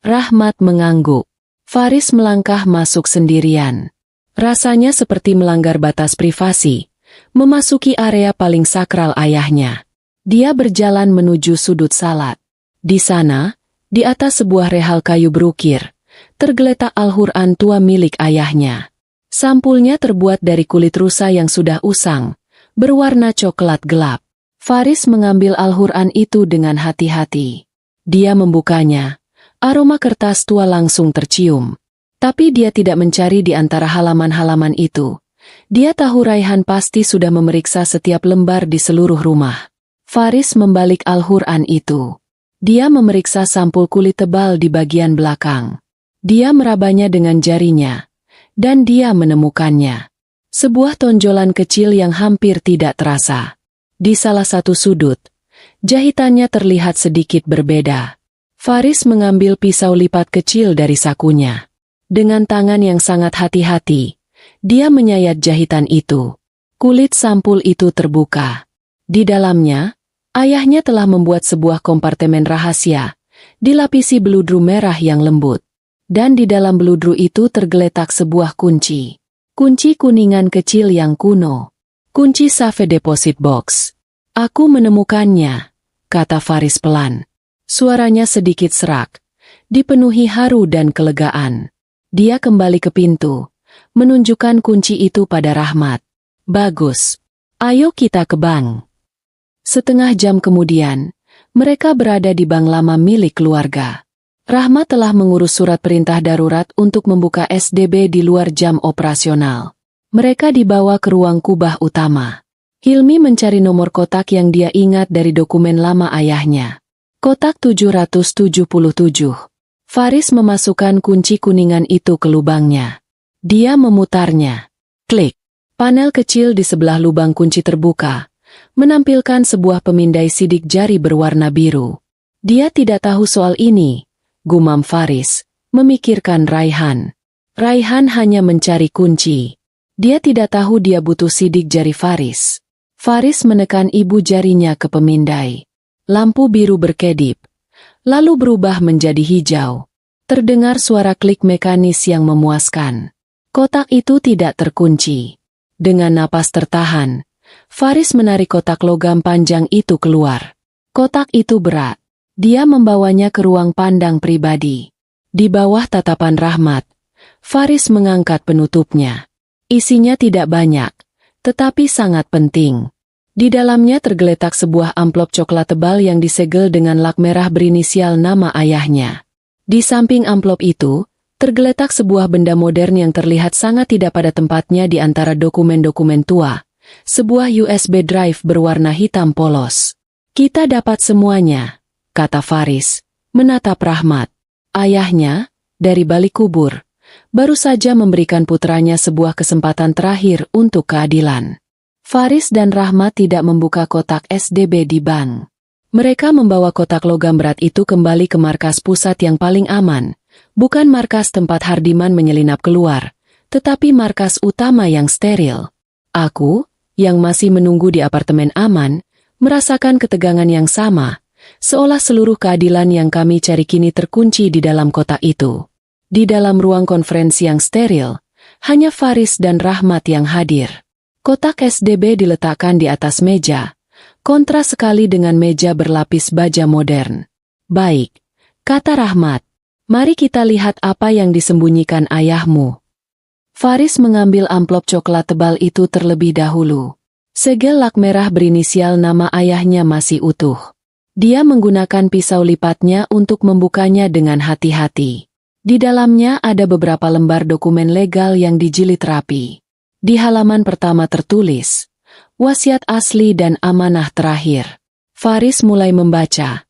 Rahmat mengangguk. Faris melangkah masuk sendirian. Rasanya seperti melanggar batas privasi, memasuki area paling sakral ayahnya. Dia berjalan menuju sudut salat. Di sana, di atas sebuah rehal kayu berukir, tergeletak Al-Quran tua milik ayahnya. Sampulnya terbuat dari kulit rusa yang sudah usang, berwarna coklat gelap. Faris mengambil Al-Quran itu dengan hati-hati. Dia membukanya. Aroma kertas tua langsung tercium. Tapi dia tidak mencari di antara halaman-halaman itu. Dia tahu Raihan pasti sudah memeriksa setiap lembar di seluruh rumah. Faris membalik Al-Quran itu. Dia memeriksa sampul kulit tebal di bagian belakang. Dia merabanya dengan jarinya. Dan dia menemukannya. Sebuah tonjolan kecil yang hampir tidak terasa. Di salah satu sudut, jahitannya terlihat sedikit berbeda. Faris mengambil pisau lipat kecil dari sakunya. Dengan tangan yang sangat hati-hati, dia menyayat jahitan itu. Kulit sampul itu terbuka. Di dalamnya, ayahnya telah membuat sebuah kompartemen rahasia, dilapisi beludru merah yang lembut. Dan di dalam beludru itu tergeletak sebuah kunci. Kunci kuningan kecil yang kuno. Kunci safe deposit box. Aku menemukannya, kata Faris pelan. Suaranya sedikit serak, dipenuhi haru dan kelegaan. Dia kembali ke pintu, menunjukkan kunci itu pada Rahmat. Bagus. Ayo kita ke bank. Setengah jam kemudian, mereka berada di bank lama milik keluarga. Rahmat telah mengurus surat perintah darurat untuk membuka SDB di luar jam operasional. Mereka dibawa ke ruang kubah utama. Hilmi mencari nomor kotak yang dia ingat dari dokumen lama ayahnya. Kotak 777. Faris memasukkan kunci kuningan itu ke lubangnya. Dia memutarnya. Klik. Panel kecil di sebelah lubang kunci terbuka, menampilkan sebuah pemindai sidik jari berwarna biru. Dia tidak tahu soal ini, gumam Faris, memikirkan Raihan. Raihan hanya mencari kunci. Dia tidak tahu dia butuh sidik jari Faris. Faris menekan ibu jarinya ke pemindai. Lampu biru berkedip, lalu berubah menjadi hijau. Terdengar suara klik mekanis yang memuaskan. Kotak itu tidak terkunci. Dengan napas tertahan, Faris menarik kotak logam panjang itu keluar. Kotak itu berat. Dia membawanya ke ruang pandang pribadi. Di bawah tatapan Rahmat, Faris mengangkat penutupnya. Isinya tidak banyak, tetapi sangat penting. Di dalamnya tergeletak sebuah amplop coklat tebal yang disegel dengan lak merah berinisial nama ayahnya. Di samping amplop itu, tergeletak sebuah benda modern yang terlihat sangat tidak pada tempatnya di antara dokumen-dokumen tua. Sebuah USB drive berwarna hitam polos. Kita dapat semuanya, kata Faris, menatap Rahmat. Ayahnya, dari balik kubur, baru saja memberikan putranya sebuah kesempatan terakhir untuk keadilan. Faris dan Rahmat tidak membuka kotak SDB di bank. Mereka membawa kotak logam berat itu kembali ke markas pusat yang paling aman, bukan markas tempat Hardiman menyelinap keluar, tetapi markas utama yang steril. Aku, yang masih menunggu di apartemen aman, merasakan ketegangan yang sama, seolah seluruh keadilan yang kami cari kini terkunci di dalam kotak itu. Di dalam ruang konferensi yang steril, hanya Faris dan Rahmat yang hadir. Kotak SDB diletakkan di atas meja, kontras sekali dengan meja berlapis baja modern. Baik, kata Rahmat. Mari kita lihat apa yang disembunyikan ayahmu. Faris mengambil amplop coklat tebal itu terlebih dahulu. Segel lak merah berinisial nama ayahnya masih utuh. Dia menggunakan pisau lipatnya untuk membukanya dengan hati-hati. Di dalamnya ada beberapa lembar dokumen legal yang dijilid rapi. Di halaman pertama tertulis, wasiat asli dan amanah terakhir. Faris mulai membaca.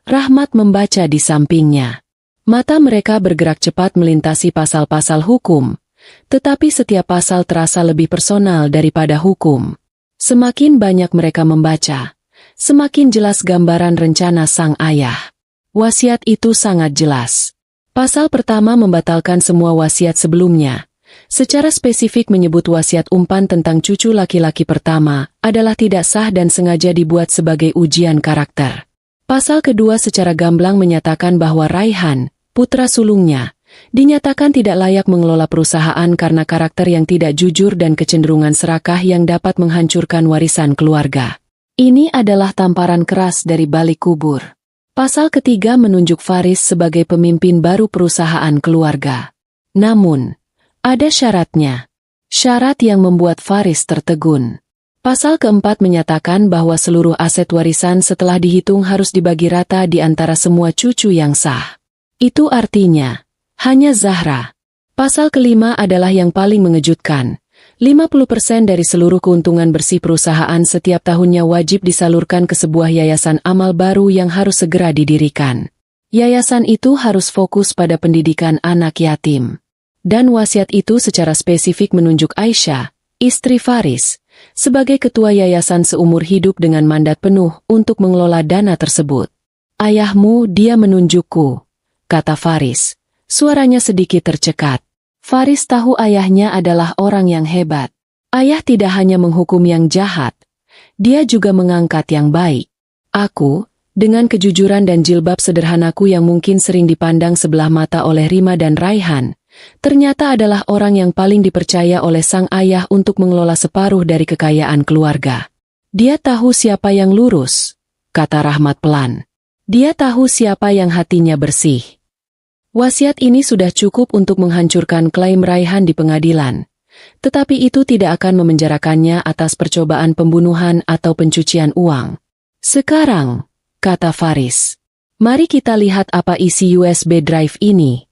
Rahmat membaca di sampingnya. Mata mereka bergerak cepat melintasi pasal-pasal hukum, tetapi setiap pasal terasa lebih personal daripada hukum. Semakin banyak mereka membaca, semakin jelas gambaran rencana sang ayah. Wasiat itu sangat jelas. Pasal pertama membatalkan semua wasiat sebelumnya. Secara spesifik menyebut wasiat umpan tentang cucu laki-laki pertama adalah tidak sah dan sengaja dibuat sebagai ujian karakter. Pasal kedua secara gamblang menyatakan bahwa Raihan, putra sulungnya, dinyatakan tidak layak mengelola perusahaan karena karakter yang tidak jujur dan kecenderungan serakah yang dapat menghancurkan warisan keluarga. Ini adalah tamparan keras dari balik kubur. Pasal ketiga menunjuk Faris sebagai pemimpin baru perusahaan keluarga. Namun, ada syaratnya. Syarat yang membuat Faris tertegun. Pasal keempat menyatakan bahwa seluruh aset warisan setelah dihitung harus dibagi rata di antara semua cucu yang sah. Itu artinya, hanya Zahra. Pasal kelima adalah yang paling mengejutkan. 50% dari seluruh keuntungan bersih perusahaan setiap tahunnya wajib disalurkan ke sebuah yayasan amal baru yang harus segera didirikan. Yayasan itu harus fokus pada pendidikan anak yatim. Dan wasiat itu secara spesifik menunjuk Aisyah, istri Faris, sebagai ketua yayasan seumur hidup dengan mandat penuh untuk mengelola dana tersebut. Ayahmu, dia menunjukku, kata Faris. Suaranya sedikit tercekat. Faris tahu ayahnya adalah orang yang hebat. Ayah tidak hanya menghukum yang jahat, dia juga mengangkat yang baik. Aku, dengan kejujuran dan jilbab sederhanaku yang mungkin sering dipandang sebelah mata oleh Rima dan Raihan, ternyata adalah orang yang paling dipercaya oleh sang ayah untuk mengelola separuh dari kekayaan keluarga. Dia tahu siapa yang lurus, kata Rahmat pelan. Dia tahu siapa yang hatinya bersih. Wasiat ini sudah cukup untuk menghancurkan klaim Raihan di pengadilan. Tetapi itu tidak akan memenjarakannya atas percobaan pembunuhan atau pencucian uang. Sekarang, kata Faris, mari kita lihat apa isi USB drive ini.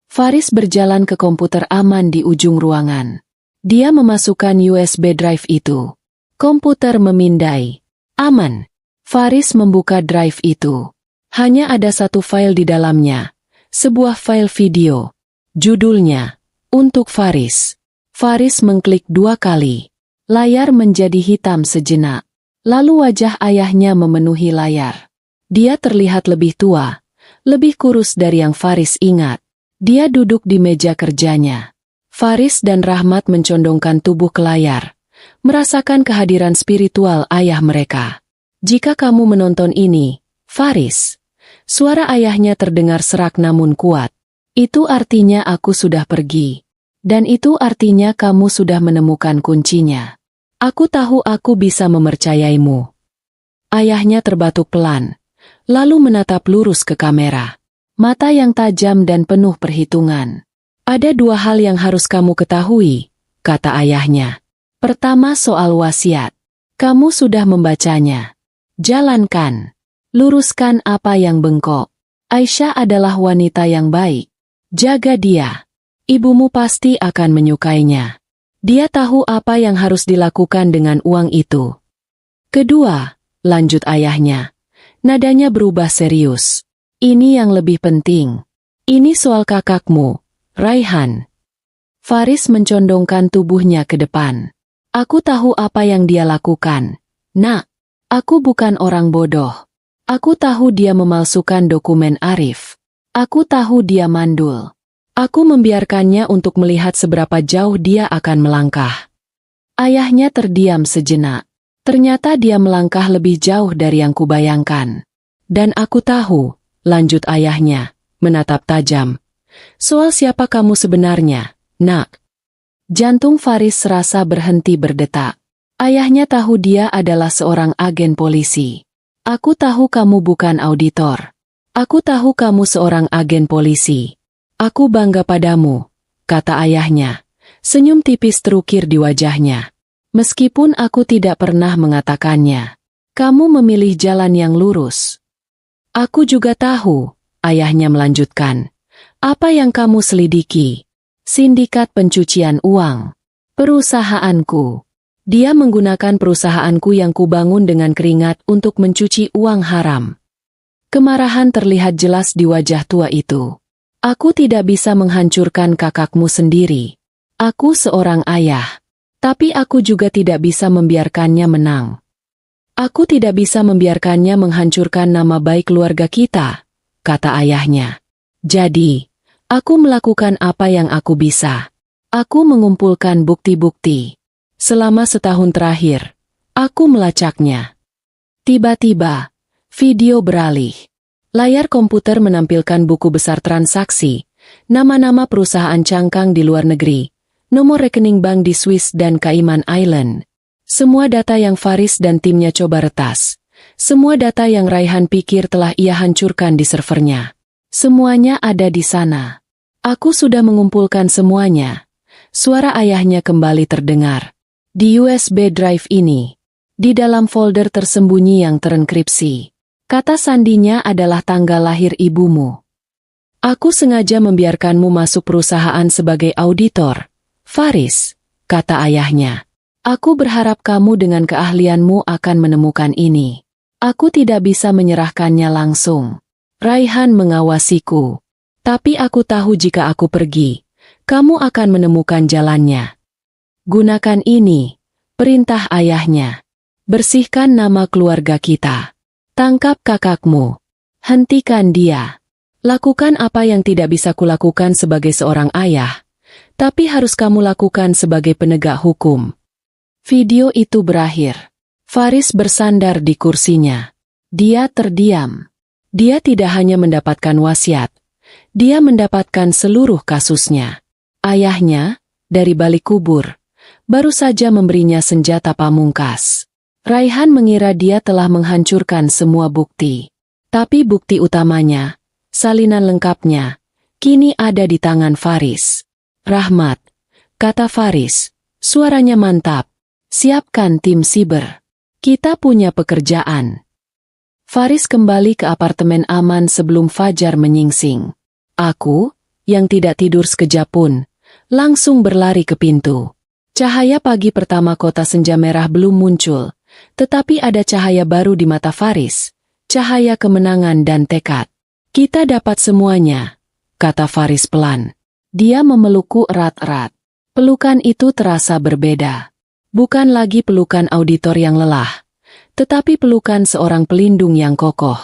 Faris berjalan ke komputer aman di ujung ruangan. Dia memasukkan USB drive itu. Komputer memindai. Aman. Faris membuka drive itu. Hanya ada satu file di dalamnya. Sebuah file video. Judulnya, Untuk Faris. Faris mengklik 2 kali. Layar menjadi hitam sejenak. Lalu wajah ayahnya memenuhi layar. Dia terlihat lebih tua, lebih kurus dari yang Faris ingat. Dia duduk di meja kerjanya. Faris dan Rahmat mencondongkan tubuh ke layar, merasakan kehadiran spiritual ayah mereka. Jika kamu menonton ini, Faris, suara ayahnya terdengar serak namun kuat. Itu artinya aku sudah pergi. Dan itu artinya kamu sudah menemukan kuncinya. Aku tahu aku bisa mempercayaimu. Ayahnya terbatuk pelan, lalu menatap lurus ke kamera. Mata yang tajam dan penuh perhitungan. Ada 2 hal yang harus kamu ketahui, kata ayahnya. Pertama soal wasiat. Kamu sudah membacanya. Jalankan. Luruskan apa yang bengkok. Aisyah adalah wanita yang baik. Jaga dia. Ibumu pasti akan menyukainya. Dia tahu apa yang harus dilakukan dengan uang itu. Kedua, lanjut ayahnya. Nadanya berubah serius. Ini yang lebih penting. Ini soal kakakmu, Raihan. Faris mencondongkan tubuhnya ke depan. Aku tahu apa yang dia lakukan. Nak, aku bukan orang bodoh. Aku tahu dia memalsukan dokumen Arif. Aku tahu dia mandul. Aku membiarkannya untuk melihat seberapa jauh dia akan melangkah. Ayahnya terdiam sejenak. Ternyata dia melangkah lebih jauh dari yang kubayangkan. Dan aku tahu, lanjut ayahnya, menatap tajam. Soal siapa kamu sebenarnya, nak? Jantung Faris serasa berhenti berdetak. Ayahnya tahu dia adalah seorang agen polisi. Aku tahu kamu bukan auditor. Aku tahu kamu seorang agen polisi. Aku bangga padamu, kata ayahnya. Senyum tipis terukir di wajahnya. Meskipun aku tidak pernah mengatakannya. Kamu memilih jalan yang lurus. Aku juga tahu, ayahnya melanjutkan. Apa yang kamu selidiki? Sindikat pencucian uang. Perusahaanku. Dia menggunakan perusahaanku yang kubangun dengan keringat untuk mencuci uang haram. Kemarahan terlihat jelas di wajah tua itu. Aku tidak bisa menghancurkan kakakmu sendiri. Aku seorang ayah. Tapi aku juga tidak bisa membiarkannya menang. Aku tidak bisa membiarkannya menghancurkan nama baik keluarga kita, kata ayahnya. Jadi, aku melakukan apa yang aku bisa. Aku mengumpulkan bukti-bukti. Selama setahun terakhir, aku melacaknya. Tiba-tiba, video beralih. Layar komputer menampilkan buku besar transaksi, nama-nama perusahaan cangkang di luar negeri, nomor rekening bank di Swiss dan Cayman Island. Semua data yang Faris dan timnya coba retas. Semua data yang Raihan pikir telah ia hancurkan di servernya. Semuanya ada di sana. Aku sudah mengumpulkan semuanya. Suara ayahnya kembali terdengar. Di USB drive ini. Di dalam folder tersembunyi yang terenkripsi. Kata sandinya adalah tanggal lahir ibumu. Aku sengaja membiarkanmu masuk perusahaan sebagai auditor, Faris, kata ayahnya. Aku berharap kamu dengan keahlianmu akan menemukan ini. Aku tidak bisa menyerahkannya langsung. Raihan mengawasiku. Tapi aku tahu jika aku pergi, kamu akan menemukan jalannya. Gunakan ini, perintah ayahnya. Bersihkan nama keluarga kita. Tangkap kakakmu. Hentikan dia. Lakukan apa yang tidak bisa kulakukan sebagai seorang ayah, tapi harus kamu lakukan sebagai penegak hukum. Video itu berakhir. Faris bersandar di kursinya. Dia terdiam. Dia tidak hanya mendapatkan wasiat, dia mendapatkan seluruh kasusnya. Ayahnya, dari balik kubur, baru saja memberinya senjata pamungkas. Raihan mengira dia telah menghancurkan semua bukti. Tapi bukti utamanya, salinan lengkapnya, kini ada di tangan Faris. Rahmat, kata Faris, suaranya mantap. Siapkan tim siber. Kita punya pekerjaan. Faris kembali ke apartemen aman sebelum fajar menyingsing. Aku, yang tidak tidur sekejap pun, langsung berlari ke pintu. Cahaya pagi pertama kota senja merah belum muncul. Tetapi ada cahaya baru di mata Faris, cahaya kemenangan dan tekad. Kita dapat semuanya, kata Faris pelan. Dia memelukku erat-erat. Pelukan itu terasa berbeda. Bukan lagi pelukan auditor yang lelah, tetapi pelukan seorang pelindung yang kokoh.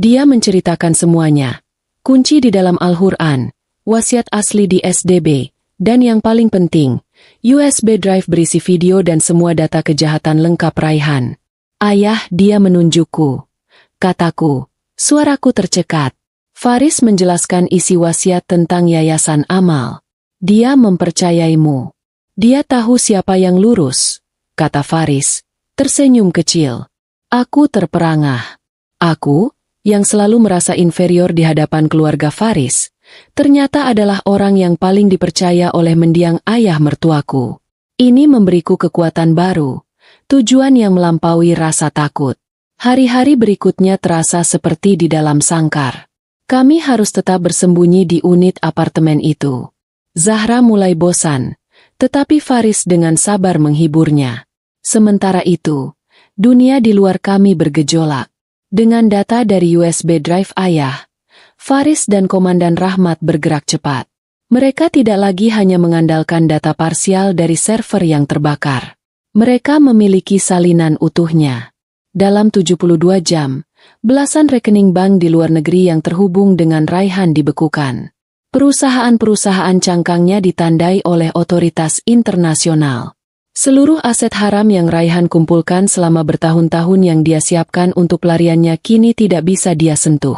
Dia menceritakan semuanya. Kunci di dalam Al-Quran, wasiat asli di SDB, dan yang paling penting, USB drive berisi video dan semua data kejahatan lengkap Raihan. Ayah, dia menunjukku. Kataku, suaraku tercekat. Faris menjelaskan isi wasiat tentang yayasan amal. Dia mempercayaimu. Dia tahu siapa yang lurus, kata Faris, tersenyum kecil. Aku terperangah. Aku, yang selalu merasa inferior di hadapan keluarga Faris, ternyata adalah orang yang paling dipercaya oleh mendiang ayah mertuaku. Ini memberiku kekuatan baru, tujuan yang melampaui rasa takut. Hari-hari berikutnya terasa seperti di dalam sangkar. Kami harus tetap bersembunyi di unit apartemen itu. Zahra mulai bosan, tetapi Faris dengan sabar menghiburnya. Sementara itu, dunia di luar kami bergejolak. Dengan data dari USB drive ayah, Faris dan Komandan Rahmat bergerak cepat. Mereka tidak lagi hanya mengandalkan data parsial dari server yang terbakar. Mereka memiliki salinan utuhnya. Dalam 72 jam, belasan rekening bank di luar negeri yang terhubung dengan Raihan dibekukan. Perusahaan-perusahaan cangkangnya ditandai oleh otoritas internasional. Seluruh aset haram yang Raihan kumpulkan selama bertahun-tahun yang dia siapkan untuk pelariannya kini tidak bisa dia sentuh.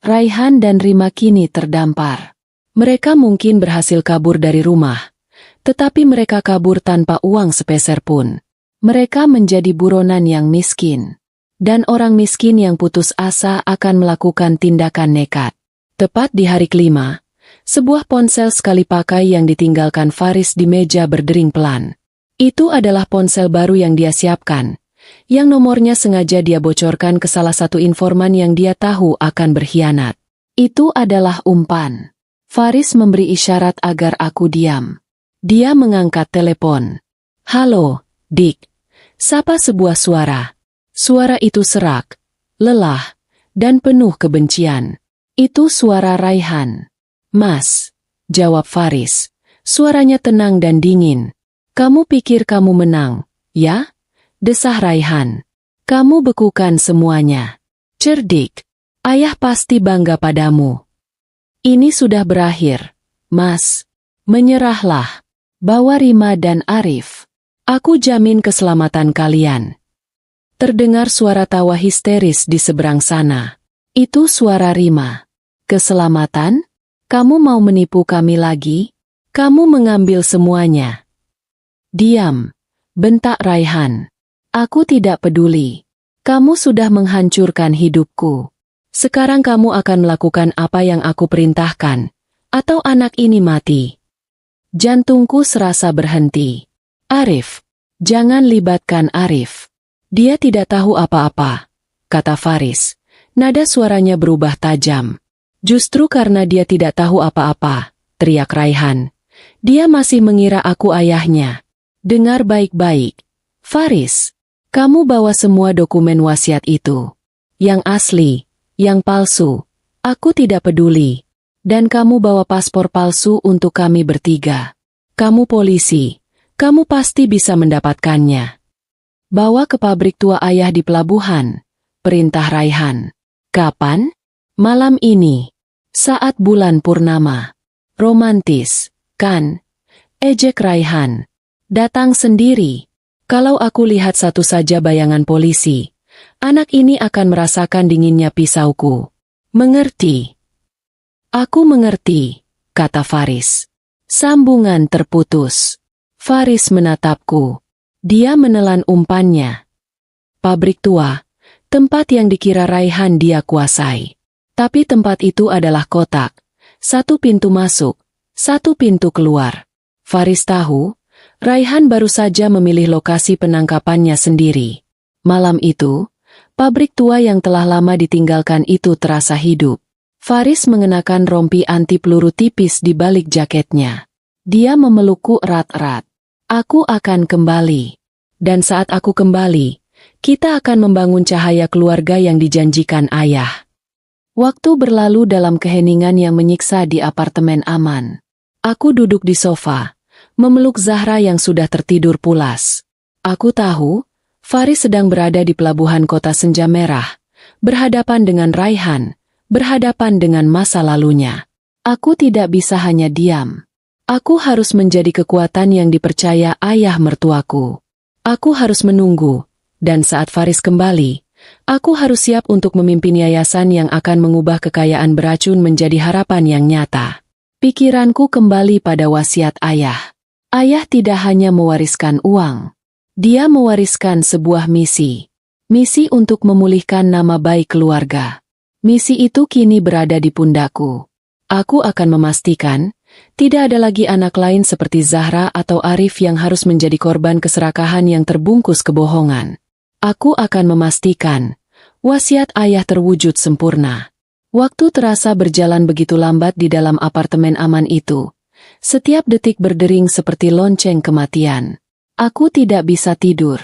Raihan dan Rima kini terdampar. Mereka mungkin berhasil kabur dari rumah, tetapi mereka kabur tanpa uang sepeser pun. Mereka menjadi buronan yang miskin. Dan orang miskin yang putus asa akan melakukan tindakan nekat. Tepat di hari kelima, sebuah ponsel sekali pakai yang ditinggalkan Faris di meja berdering pelan. Itu adalah ponsel baru yang dia siapkan, yang nomornya sengaja dia bocorkan ke salah satu informan yang dia tahu akan berkhianat. Itu adalah umpan. Faris memberi isyarat agar aku diam. Dia mengangkat telepon. "Halo, Dick," sapa sebuah suara. Suara itu serak, lelah, dan penuh kebencian. Itu suara Raihan. "Mas," jawab Faris. Suaranya tenang dan dingin. "Kamu pikir kamu menang, ya?" desah Raihan. "Kamu bekukan semuanya. Cerdik. Ayah pasti bangga padamu. Ini sudah berakhir, Mas. Menyerahlah. Bawa Rima dan Arif. Aku jamin keselamatan kalian." Terdengar suara tawa histeris di seberang sana. Itu suara Rima. "Keselamatan? Kamu mau menipu kami lagi? Kamu mengambil semuanya." "Diam," bentak Raihan. "Aku tidak peduli. Kamu sudah menghancurkan hidupku. Sekarang kamu akan melakukan apa yang aku perintahkan, atau anak ini mati." Jantungku serasa berhenti. "Arif, jangan libatkan Arif. Dia tidak tahu apa-apa," kata Faris. Nada suaranya berubah tajam. "Justru karena dia tidak tahu apa-apa," teriak Raihan. "Dia masih mengira aku ayahnya. Dengar baik-baik. Faris, kamu bawa semua dokumen wasiat itu. Yang asli, yang palsu, aku tidak peduli. Dan kamu bawa paspor palsu untuk kami bertiga. Kamu polisi, kamu pasti bisa mendapatkannya. Bawa ke pabrik tua ayah di pelabuhan," perintah Raihan. "Kapan?" "Malam ini. Saat bulan purnama." "Romantis, kan?" ejek Raihan. "Datang sendiri. Kalau aku lihat satu saja bayangan polisi, anak ini akan merasakan dinginnya pisauku. Mengerti?" "Aku mengerti," kata Faris. Sambungan terputus. Faris menatapku. Dia menelan umpannya. Pabrik tua, tempat yang dikira Raihan dia kuasai. Tapi tempat itu adalah kotak. Satu pintu masuk, satu pintu keluar. Faris tahu, Raihan baru saja memilih lokasi penangkapannya sendiri. Malam itu, pabrik tua yang telah lama ditinggalkan itu terasa hidup. Faris mengenakan rompi anti peluru tipis di balik jaketnya. Dia memelukku erat-erat. "Aku akan kembali. Dan saat aku kembali, kita akan membangun cahaya keluarga yang dijanjikan ayah." Waktu berlalu dalam keheningan yang menyiksa di apartemen aman. Aku duduk di sofa, memeluk Zahra yang sudah tertidur pulas. Aku tahu, Faris sedang berada di pelabuhan kota senja merah, berhadapan dengan Raihan, berhadapan dengan masa lalunya. Aku tidak bisa hanya diam. Aku harus menjadi kekuatan yang dipercaya ayah mertuaku. Aku harus menunggu, dan saat Faris kembali, aku harus siap untuk memimpin yayasan yang akan mengubah kekayaan beracun menjadi harapan yang nyata. Pikiranku kembali pada wasiat ayah. Ayah tidak hanya mewariskan uang. Dia mewariskan sebuah misi. Misi untuk memulihkan nama baik keluarga. Misi itu kini berada di pundakku. Aku akan memastikan, tidak ada lagi anak lain seperti Zahra atau Arif yang harus menjadi korban keserakahan yang terbungkus kebohongan. Aku akan memastikan, wasiat ayah terwujud sempurna. Waktu terasa berjalan begitu lambat di dalam apartemen aman itu. Setiap detik berdering seperti lonceng kematian. Aku tidak bisa tidur.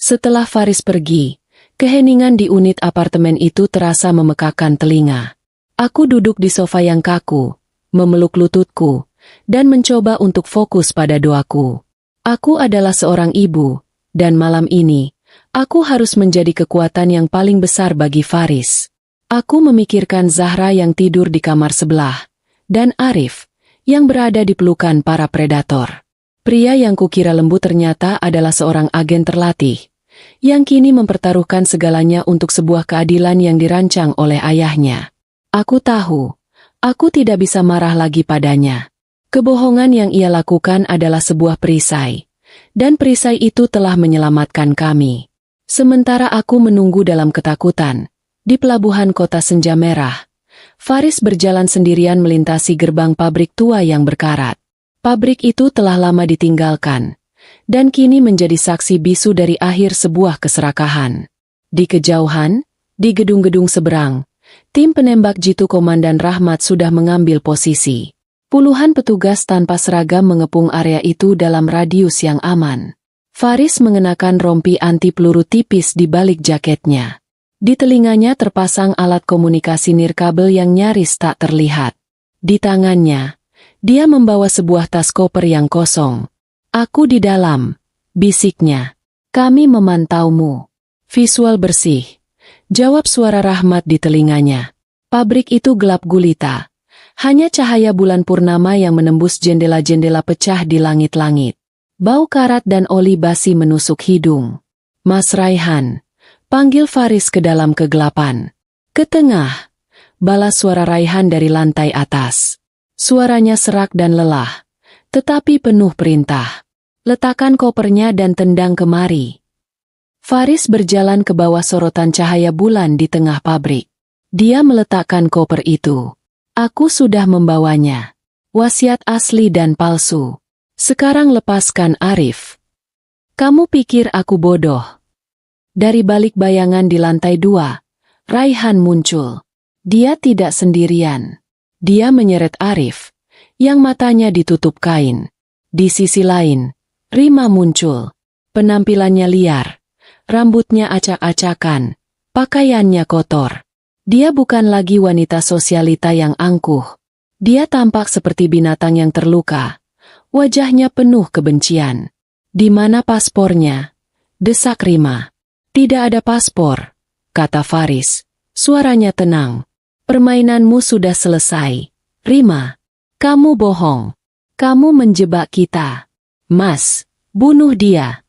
Setelah Faris pergi, keheningan di unit apartemen itu terasa memekakan telinga. Aku duduk di sofa yang kaku, memeluk lututku, dan mencoba untuk fokus pada doaku. Aku adalah seorang ibu, dan malam ini, aku harus menjadi kekuatan yang paling besar bagi Faris. Aku memikirkan Zahra yang tidur di kamar sebelah, dan Arif, yang berada di pelukan para predator. Pria yang kukira lembut ternyata adalah seorang agen terlatih, yang kini mempertaruhkan segalanya untuk sebuah keadilan yang dirancang oleh ayahnya. Aku tahu, aku tidak bisa marah lagi padanya. Kebohongan yang ia lakukan adalah sebuah perisai, dan perisai itu telah menyelamatkan kami. Sementara aku menunggu dalam ketakutan, di pelabuhan kota senja merah, Faris berjalan sendirian melintasi gerbang pabrik tua yang berkarat. Pabrik itu telah lama ditinggalkan, dan kini menjadi saksi bisu dari akhir sebuah keserakahan. Di kejauhan, di gedung-gedung seberang, tim penembak jitu Komandan Rahmat sudah mengambil posisi. Puluhan petugas tanpa seragam mengepung area itu dalam radius yang aman. Faris mengenakan rompi anti peluru tipis di balik jaketnya. Di telinganya terpasang alat komunikasi nirkabel yang nyaris tak terlihat. Di tangannya, dia membawa sebuah tas koper yang kosong. "Aku di dalam," bisiknya. "Kami memantaumu." "Visual bersih," jawab suara Rahmat di telinganya. Pabrik itu gelap gulita. Hanya cahaya bulan purnama yang menembus jendela-jendela pecah di langit-langit. Bau karat dan oli basi menusuk hidung. "Mas Raihan," panggil Faris ke dalam kegelapan. "Ke tengah," balas suara Raihan dari lantai atas. Suaranya serak dan lelah, tetapi penuh perintah. "Letakkan kopernya dan tendang kemari." Faris berjalan ke bawah sorotan cahaya bulan di tengah pabrik. Dia meletakkan koper itu. "Aku sudah membawanya. Wasiat asli dan palsu. Sekarang lepaskan Arif." "Kamu pikir aku bodoh?" Dari balik bayangan di lantai 2, Raihan muncul. Dia tidak sendirian. Dia menyeret Arif, yang matanya ditutup kain. Di sisi lain, Rima muncul. Penampilannya liar, rambutnya acak-acakan, pakaiannya kotor. Dia bukan lagi wanita sosialita yang angkuh. Dia tampak seperti binatang yang terluka. Wajahnya penuh kebencian. "Di mana paspornya?" desak Rima. "Tidak ada paspor," kata Faris. Suaranya tenang. "Permainanmu sudah selesai, Rima. Kamu bohong. Kamu menjebak kita. Mas, bunuh dia."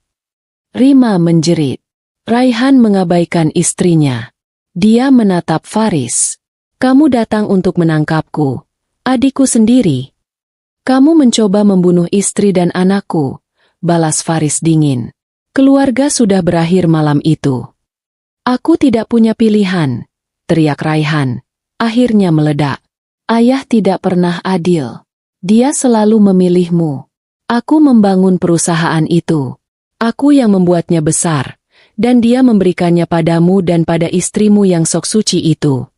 Rima menjerit. Raihan mengabaikan istrinya. Dia menatap Faris. "Kamu datang untuk menangkapku, adikku sendiri." "Kamu mencoba membunuh istri dan anakku," balas Faris dingin. "Keluarga sudah berakhir malam itu." "Aku tidak punya pilihan," teriak Raihan. Akhirnya meledak. "Ayah tidak pernah adil. Dia selalu memilihmu. Aku membangun perusahaan itu. Aku yang membuatnya besar, dan dia memberikannya padamu dan pada istrimu yang sok suci itu.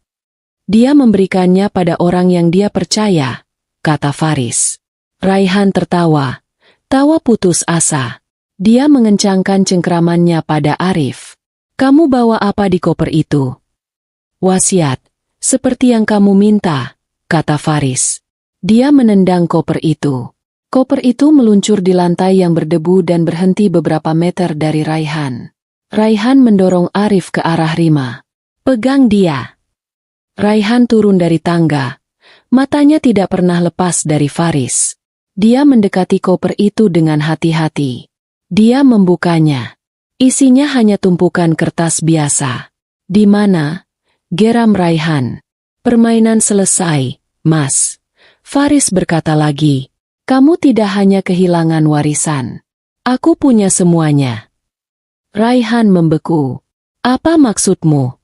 Dia memberikannya pada orang yang dia percaya," kata Faris. Raihan tertawa. Tawa putus asa. Dia mengencangkan cengkeramannya pada Arif. "Kamu bawa apa di koper itu?" "Wasiat, seperti yang kamu minta," kata Faris. Dia menendang koper itu. Koper itu meluncur di lantai yang berdebu dan berhenti beberapa meter dari Raihan. Raihan mendorong Arif ke arah Rima. "Pegang dia." Raihan turun dari tangga. Matanya tidak pernah lepas dari Faris. Dia mendekati koper itu dengan hati-hati. Dia membukanya. Isinya hanya tumpukan kertas biasa. "Di mana?" geram Raihan. "Permainan selesai, Mas." Faris berkata lagi, "Kamu tidak hanya kehilangan warisan. Aku punya semuanya." Raihan membeku. "Apa maksudmu?"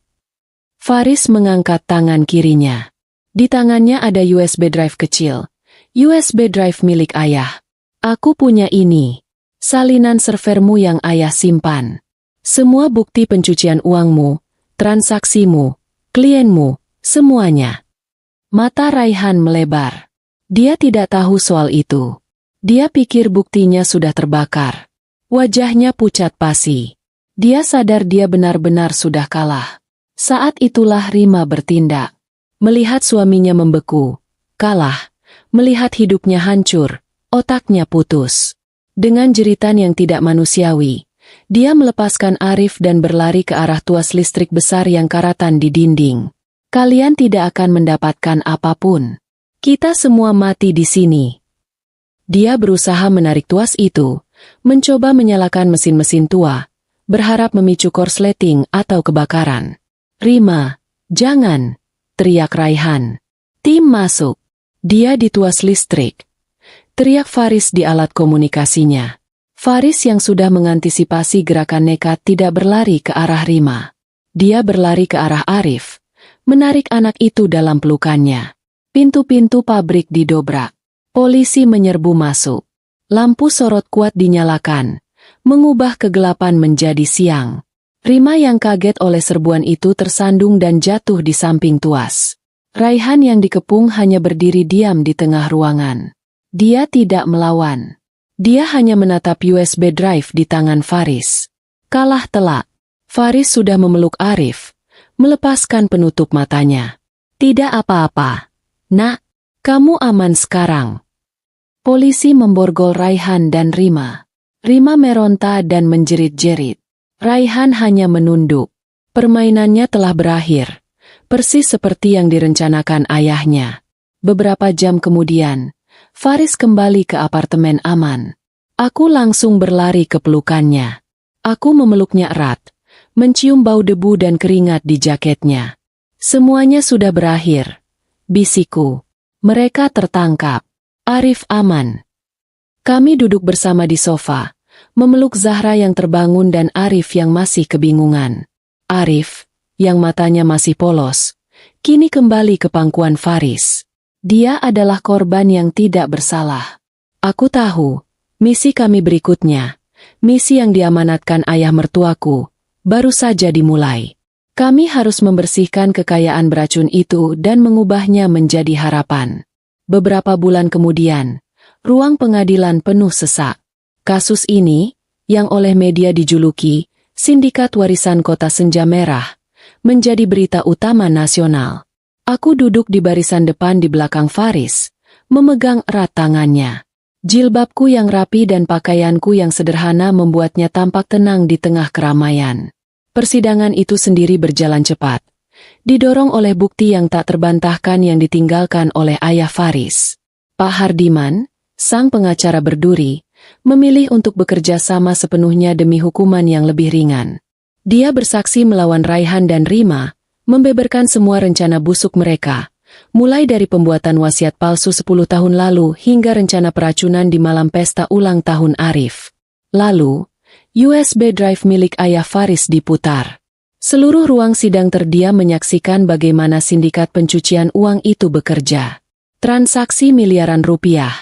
Faris mengangkat tangan kirinya. Di tangannya ada USB drive kecil. USB drive milik ayah. "Aku punya ini. Salinan servermu yang ayah simpan. Semua bukti pencucian uangmu, transaksimu, klienmu, semuanya." Mata Raihan melebar. Dia tidak tahu soal itu. Dia pikir buktinya sudah terbakar. Wajahnya pucat pasi. Dia sadar dia benar-benar sudah kalah. Saat itulah Rima bertindak. Melihat suaminya membeku, kalah, melihat hidupnya hancur, otaknya putus. Dengan jeritan yang tidak manusiawi, dia melepaskan Arif dan berlari ke arah tuas listrik besar yang karatan di dinding. "Kalian tidak akan mendapatkan apapun. Kita semua mati di sini." Dia berusaha menarik tuas itu, mencoba menyalakan mesin-mesin tua, berharap memicu korsleting atau kebakaran. "Rima, jangan!" teriak Raihan. "Tim masuk!" Dia di tuas listrik. Teriak Faris di alat komunikasinya. Faris yang sudah mengantisipasi gerakan nekat tidak berlari ke arah Rima. Dia berlari ke arah Arif, menarik anak itu dalam pelukannya. Pintu-pintu pabrik didobrak. Polisi menyerbu masuk. Lampu sorot kuat dinyalakan, mengubah kegelapan menjadi siang. Rima yang kaget oleh serbuan itu tersandung dan jatuh di samping tuas. Raihan yang dikepung hanya berdiri diam di tengah ruangan. Dia tidak melawan. Dia hanya menatap USB drive di tangan Faris. Kalah telak. Faris sudah memeluk Arif, melepaskan penutup matanya. "Tidak apa-apa. Nak, kamu aman sekarang." Polisi memborgol Raihan dan Rima. Rima meronta dan menjerit-jerit. Raihan hanya menunduk. Permainannya telah berakhir, persis seperti yang direncanakan ayahnya. Beberapa jam kemudian, Faris kembali ke apartemen aman. Aku langsung berlari ke pelukannya. Aku memeluknya erat, mencium bau debu dan keringat di jaketnya. "Semuanya sudah berakhir," bisikku. "Mereka tertangkap. Arif aman." Kami duduk bersama di sofa, memeluk Zahra yang terbangun dan Arif yang masih kebingungan. Arif, yang matanya masih polos, kini kembali ke pangkuan Faris. Dia adalah korban yang tidak bersalah. Aku tahu, misi kami berikutnya, misi yang diamanatkan ayah mertuaku, baru saja dimulai. Kami harus membersihkan kekayaan beracun itu dan mengubahnya menjadi harapan. Beberapa bulan kemudian, ruang pengadilan penuh sesak. Kasus ini, yang oleh media dijuluki Sindikat Warisan Kota Senja Merah, menjadi berita utama nasional. Aku duduk di barisan depan di belakang Faris, memegang erat tangannya. Jilbabku yang rapi dan pakaianku yang sederhana membuatnya tampak tenang di tengah keramaian. Persidangan itu sendiri berjalan cepat, didorong oleh bukti yang tak terbantahkan yang ditinggalkan oleh ayah Faris. Pak Hardiman, sang pengacara berduri, memilih untuk bekerja sama sepenuhnya demi hukuman yang lebih ringan. Dia bersaksi melawan Raihan dan Rima, membeberkan semua rencana busuk mereka, mulai dari pembuatan wasiat palsu 10 tahun lalu hingga rencana peracunan di malam pesta ulang tahun Arif. Lalu, USB drive milik ayah Faris diputar. Seluruh ruang sidang terdiam menyaksikan bagaimana sindikat pencucian uang itu bekerja. Transaksi miliaran rupiah,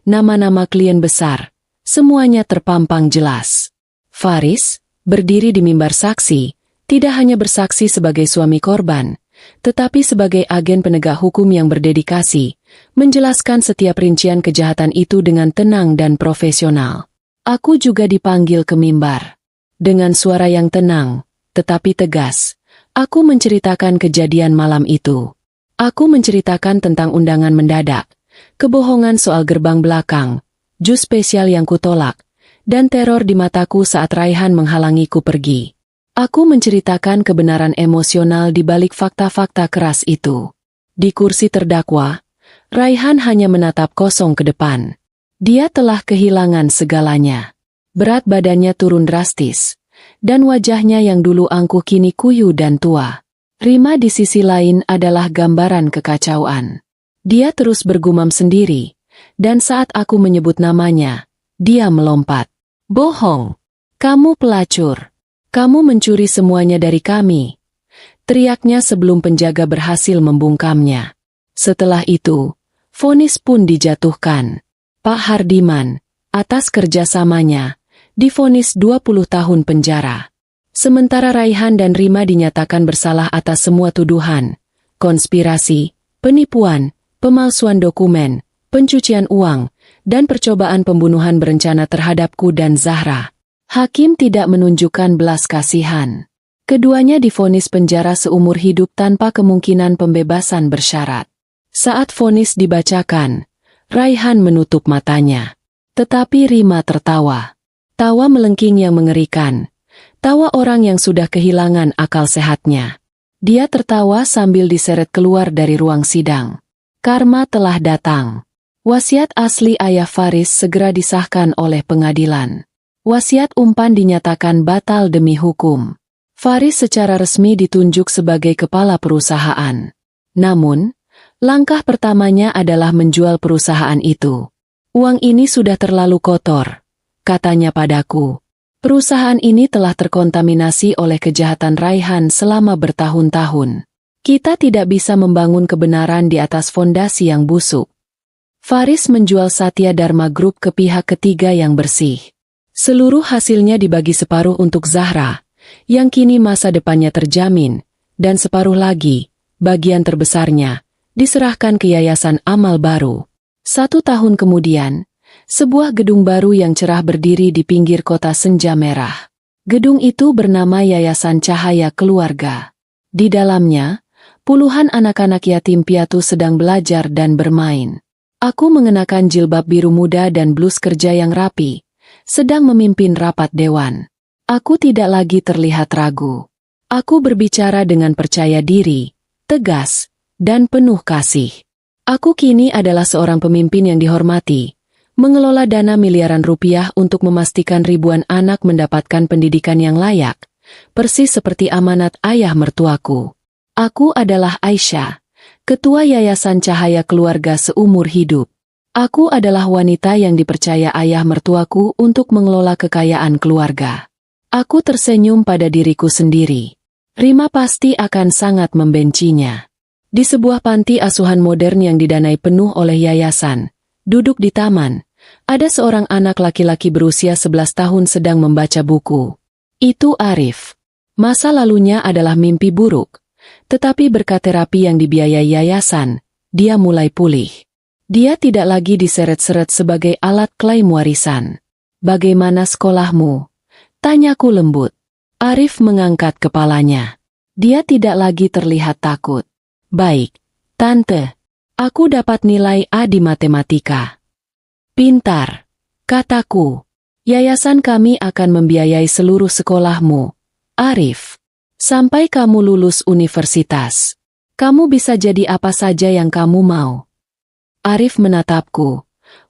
nama-nama klien besar, semuanya terpampang jelas. Faris, berdiri di mimbar saksi, tidak hanya bersaksi sebagai suami korban, tetapi sebagai agen penegak hukum yang berdedikasi, menjelaskan setiap rincian kejahatan itu dengan tenang dan profesional. Aku juga dipanggil ke mimbar. Dengan suara yang tenang, tetapi tegas, aku menceritakan kejadian malam itu. Aku menceritakan tentang undangan mendadak, kebohongan soal gerbang belakang, jus spesial yang kutolak, dan teror di mataku saat Raihan menghalangiku pergi. Aku menceritakan kebenaran emosional di balik fakta-fakta keras itu. Di kursi terdakwa, Raihan hanya menatap kosong ke depan. Dia telah kehilangan segalanya. Berat badannya turun drastis, dan wajahnya yang dulu angkuh kini kuyu dan tua. Rima di sisi lain adalah gambaran kekacauan. Dia terus bergumam sendiri, dan saat aku menyebut namanya, dia melompat. "Bohong! Kamu pelacur! Kamu mencuri semuanya dari kami!" teriaknya sebelum penjaga berhasil membungkamnya. Setelah itu, vonis pun dijatuhkan. Pak Hardiman, atas kerjasamanya, divonis 20 tahun penjara. Sementara Raihan dan Rima dinyatakan bersalah atas semua tuduhan, konspirasi, penipuan, pemalsuan dokumen, pencucian uang, dan percobaan pembunuhan berencana terhadapku dan Zahra. Hakim tidak menunjukkan belas kasihan. Keduanya divonis penjara seumur hidup tanpa kemungkinan pembebasan bersyarat. Saat vonis dibacakan, Raihan menutup matanya. Tetapi Rima tertawa. Tawa melengking yang mengerikan. Tawa orang yang sudah kehilangan akal sehatnya. Dia tertawa sambil diseret keluar dari ruang sidang. Karma telah datang. Wasiat asli ayah Faris segera disahkan oleh pengadilan. Wasiat umpan dinyatakan batal demi hukum. Faris secara resmi ditunjuk sebagai kepala perusahaan. Namun, langkah pertamanya adalah menjual perusahaan itu. Uang ini sudah terlalu kotor, katanya padaku. Perusahaan ini telah terkontaminasi oleh kejahatan Raihan selama bertahun-tahun. Kita tidak bisa membangun kebenaran di atas fondasi yang busuk. Faris menjual Satya Dharma Group ke pihak ketiga yang bersih. Seluruh hasilnya dibagi separuh untuk Zahra, yang kini masa depannya terjamin, dan separuh lagi, bagian terbesarnya, diserahkan ke Yayasan Amal Baru. 1 tahun kemudian, sebuah gedung baru yang cerah berdiri di pinggir kota senja merah. Gedung itu bernama Yayasan Cahaya Keluarga. Di dalamnya, puluhan anak-anak yatim piatu sedang belajar dan bermain. Aku mengenakan jilbab biru muda dan blus kerja yang rapi, sedang memimpin rapat dewan. Aku tidak lagi terlihat ragu. Aku berbicara dengan percaya diri, tegas, dan penuh kasih. Aku kini adalah seorang pemimpin yang dihormati, mengelola dana miliaran rupiah untuk memastikan ribuan anak mendapatkan pendidikan yang layak, persis seperti amanat ayah mertuaku. Aku adalah Aisyah, ketua Yayasan Cahaya Keluarga seumur hidup. Aku adalah wanita yang dipercaya ayah mertuaku untuk mengelola kekayaan keluarga. Aku tersenyum pada diriku sendiri. Rima pasti akan sangat membencinya. Di sebuah panti asuhan modern yang didanai penuh oleh yayasan, duduk di taman, ada seorang anak laki-laki berusia 11 tahun sedang membaca buku. Itu Arif. Masa lalunya adalah mimpi buruk, tetapi berkat terapi yang dibiayai yayasan, dia mulai pulih. Dia tidak lagi diseret-seret sebagai alat klaim warisan. Bagaimana sekolahmu? Tanyaku lembut. Arif mengangkat kepalanya. Dia tidak lagi terlihat takut. Baik, Tante. Aku dapat nilai A di matematika. Pintar, kataku. Yayasan kami akan membiayai seluruh sekolahmu, Arif. Sampai kamu lulus universitas. Kamu bisa jadi apa saja yang kamu mau. Arif menatapku,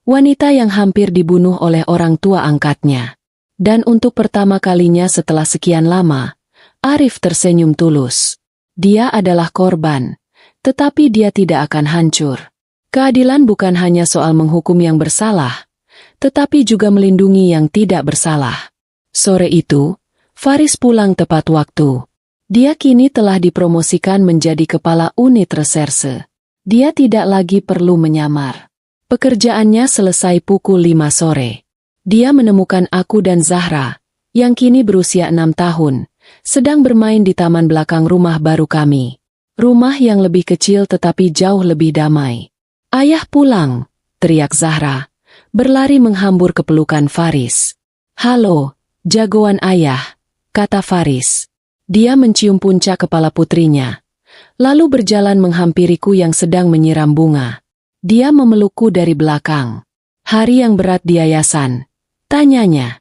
wanita yang hampir dibunuh oleh orang tua angkatnya. Dan untuk pertama kalinya setelah sekian lama, Arif tersenyum tulus. Dia adalah korban, tetapi dia tidak akan hancur. Keadilan bukan hanya soal menghukum yang bersalah, tetapi juga melindungi yang tidak bersalah. Sore itu, Faris pulang tepat waktu. Dia kini telah dipromosikan menjadi kepala unit reserse. Dia tidak lagi perlu menyamar. Pekerjaannya selesai pukul 5 sore. Dia menemukan aku dan Zahra, yang kini berusia 6 tahun, sedang bermain di taman belakang rumah baru kami. Rumah yang lebih kecil tetapi jauh lebih damai. Ayah pulang, teriak Zahra, berlari menghambur ke pelukan Faris. Halo, jagoan ayah, kata Faris. Dia mencium puncak kepala putrinya, lalu berjalan menghampiriku yang sedang menyiram bunga. Dia memelukku dari belakang. Hari yang berat di yayasan, tanyanya.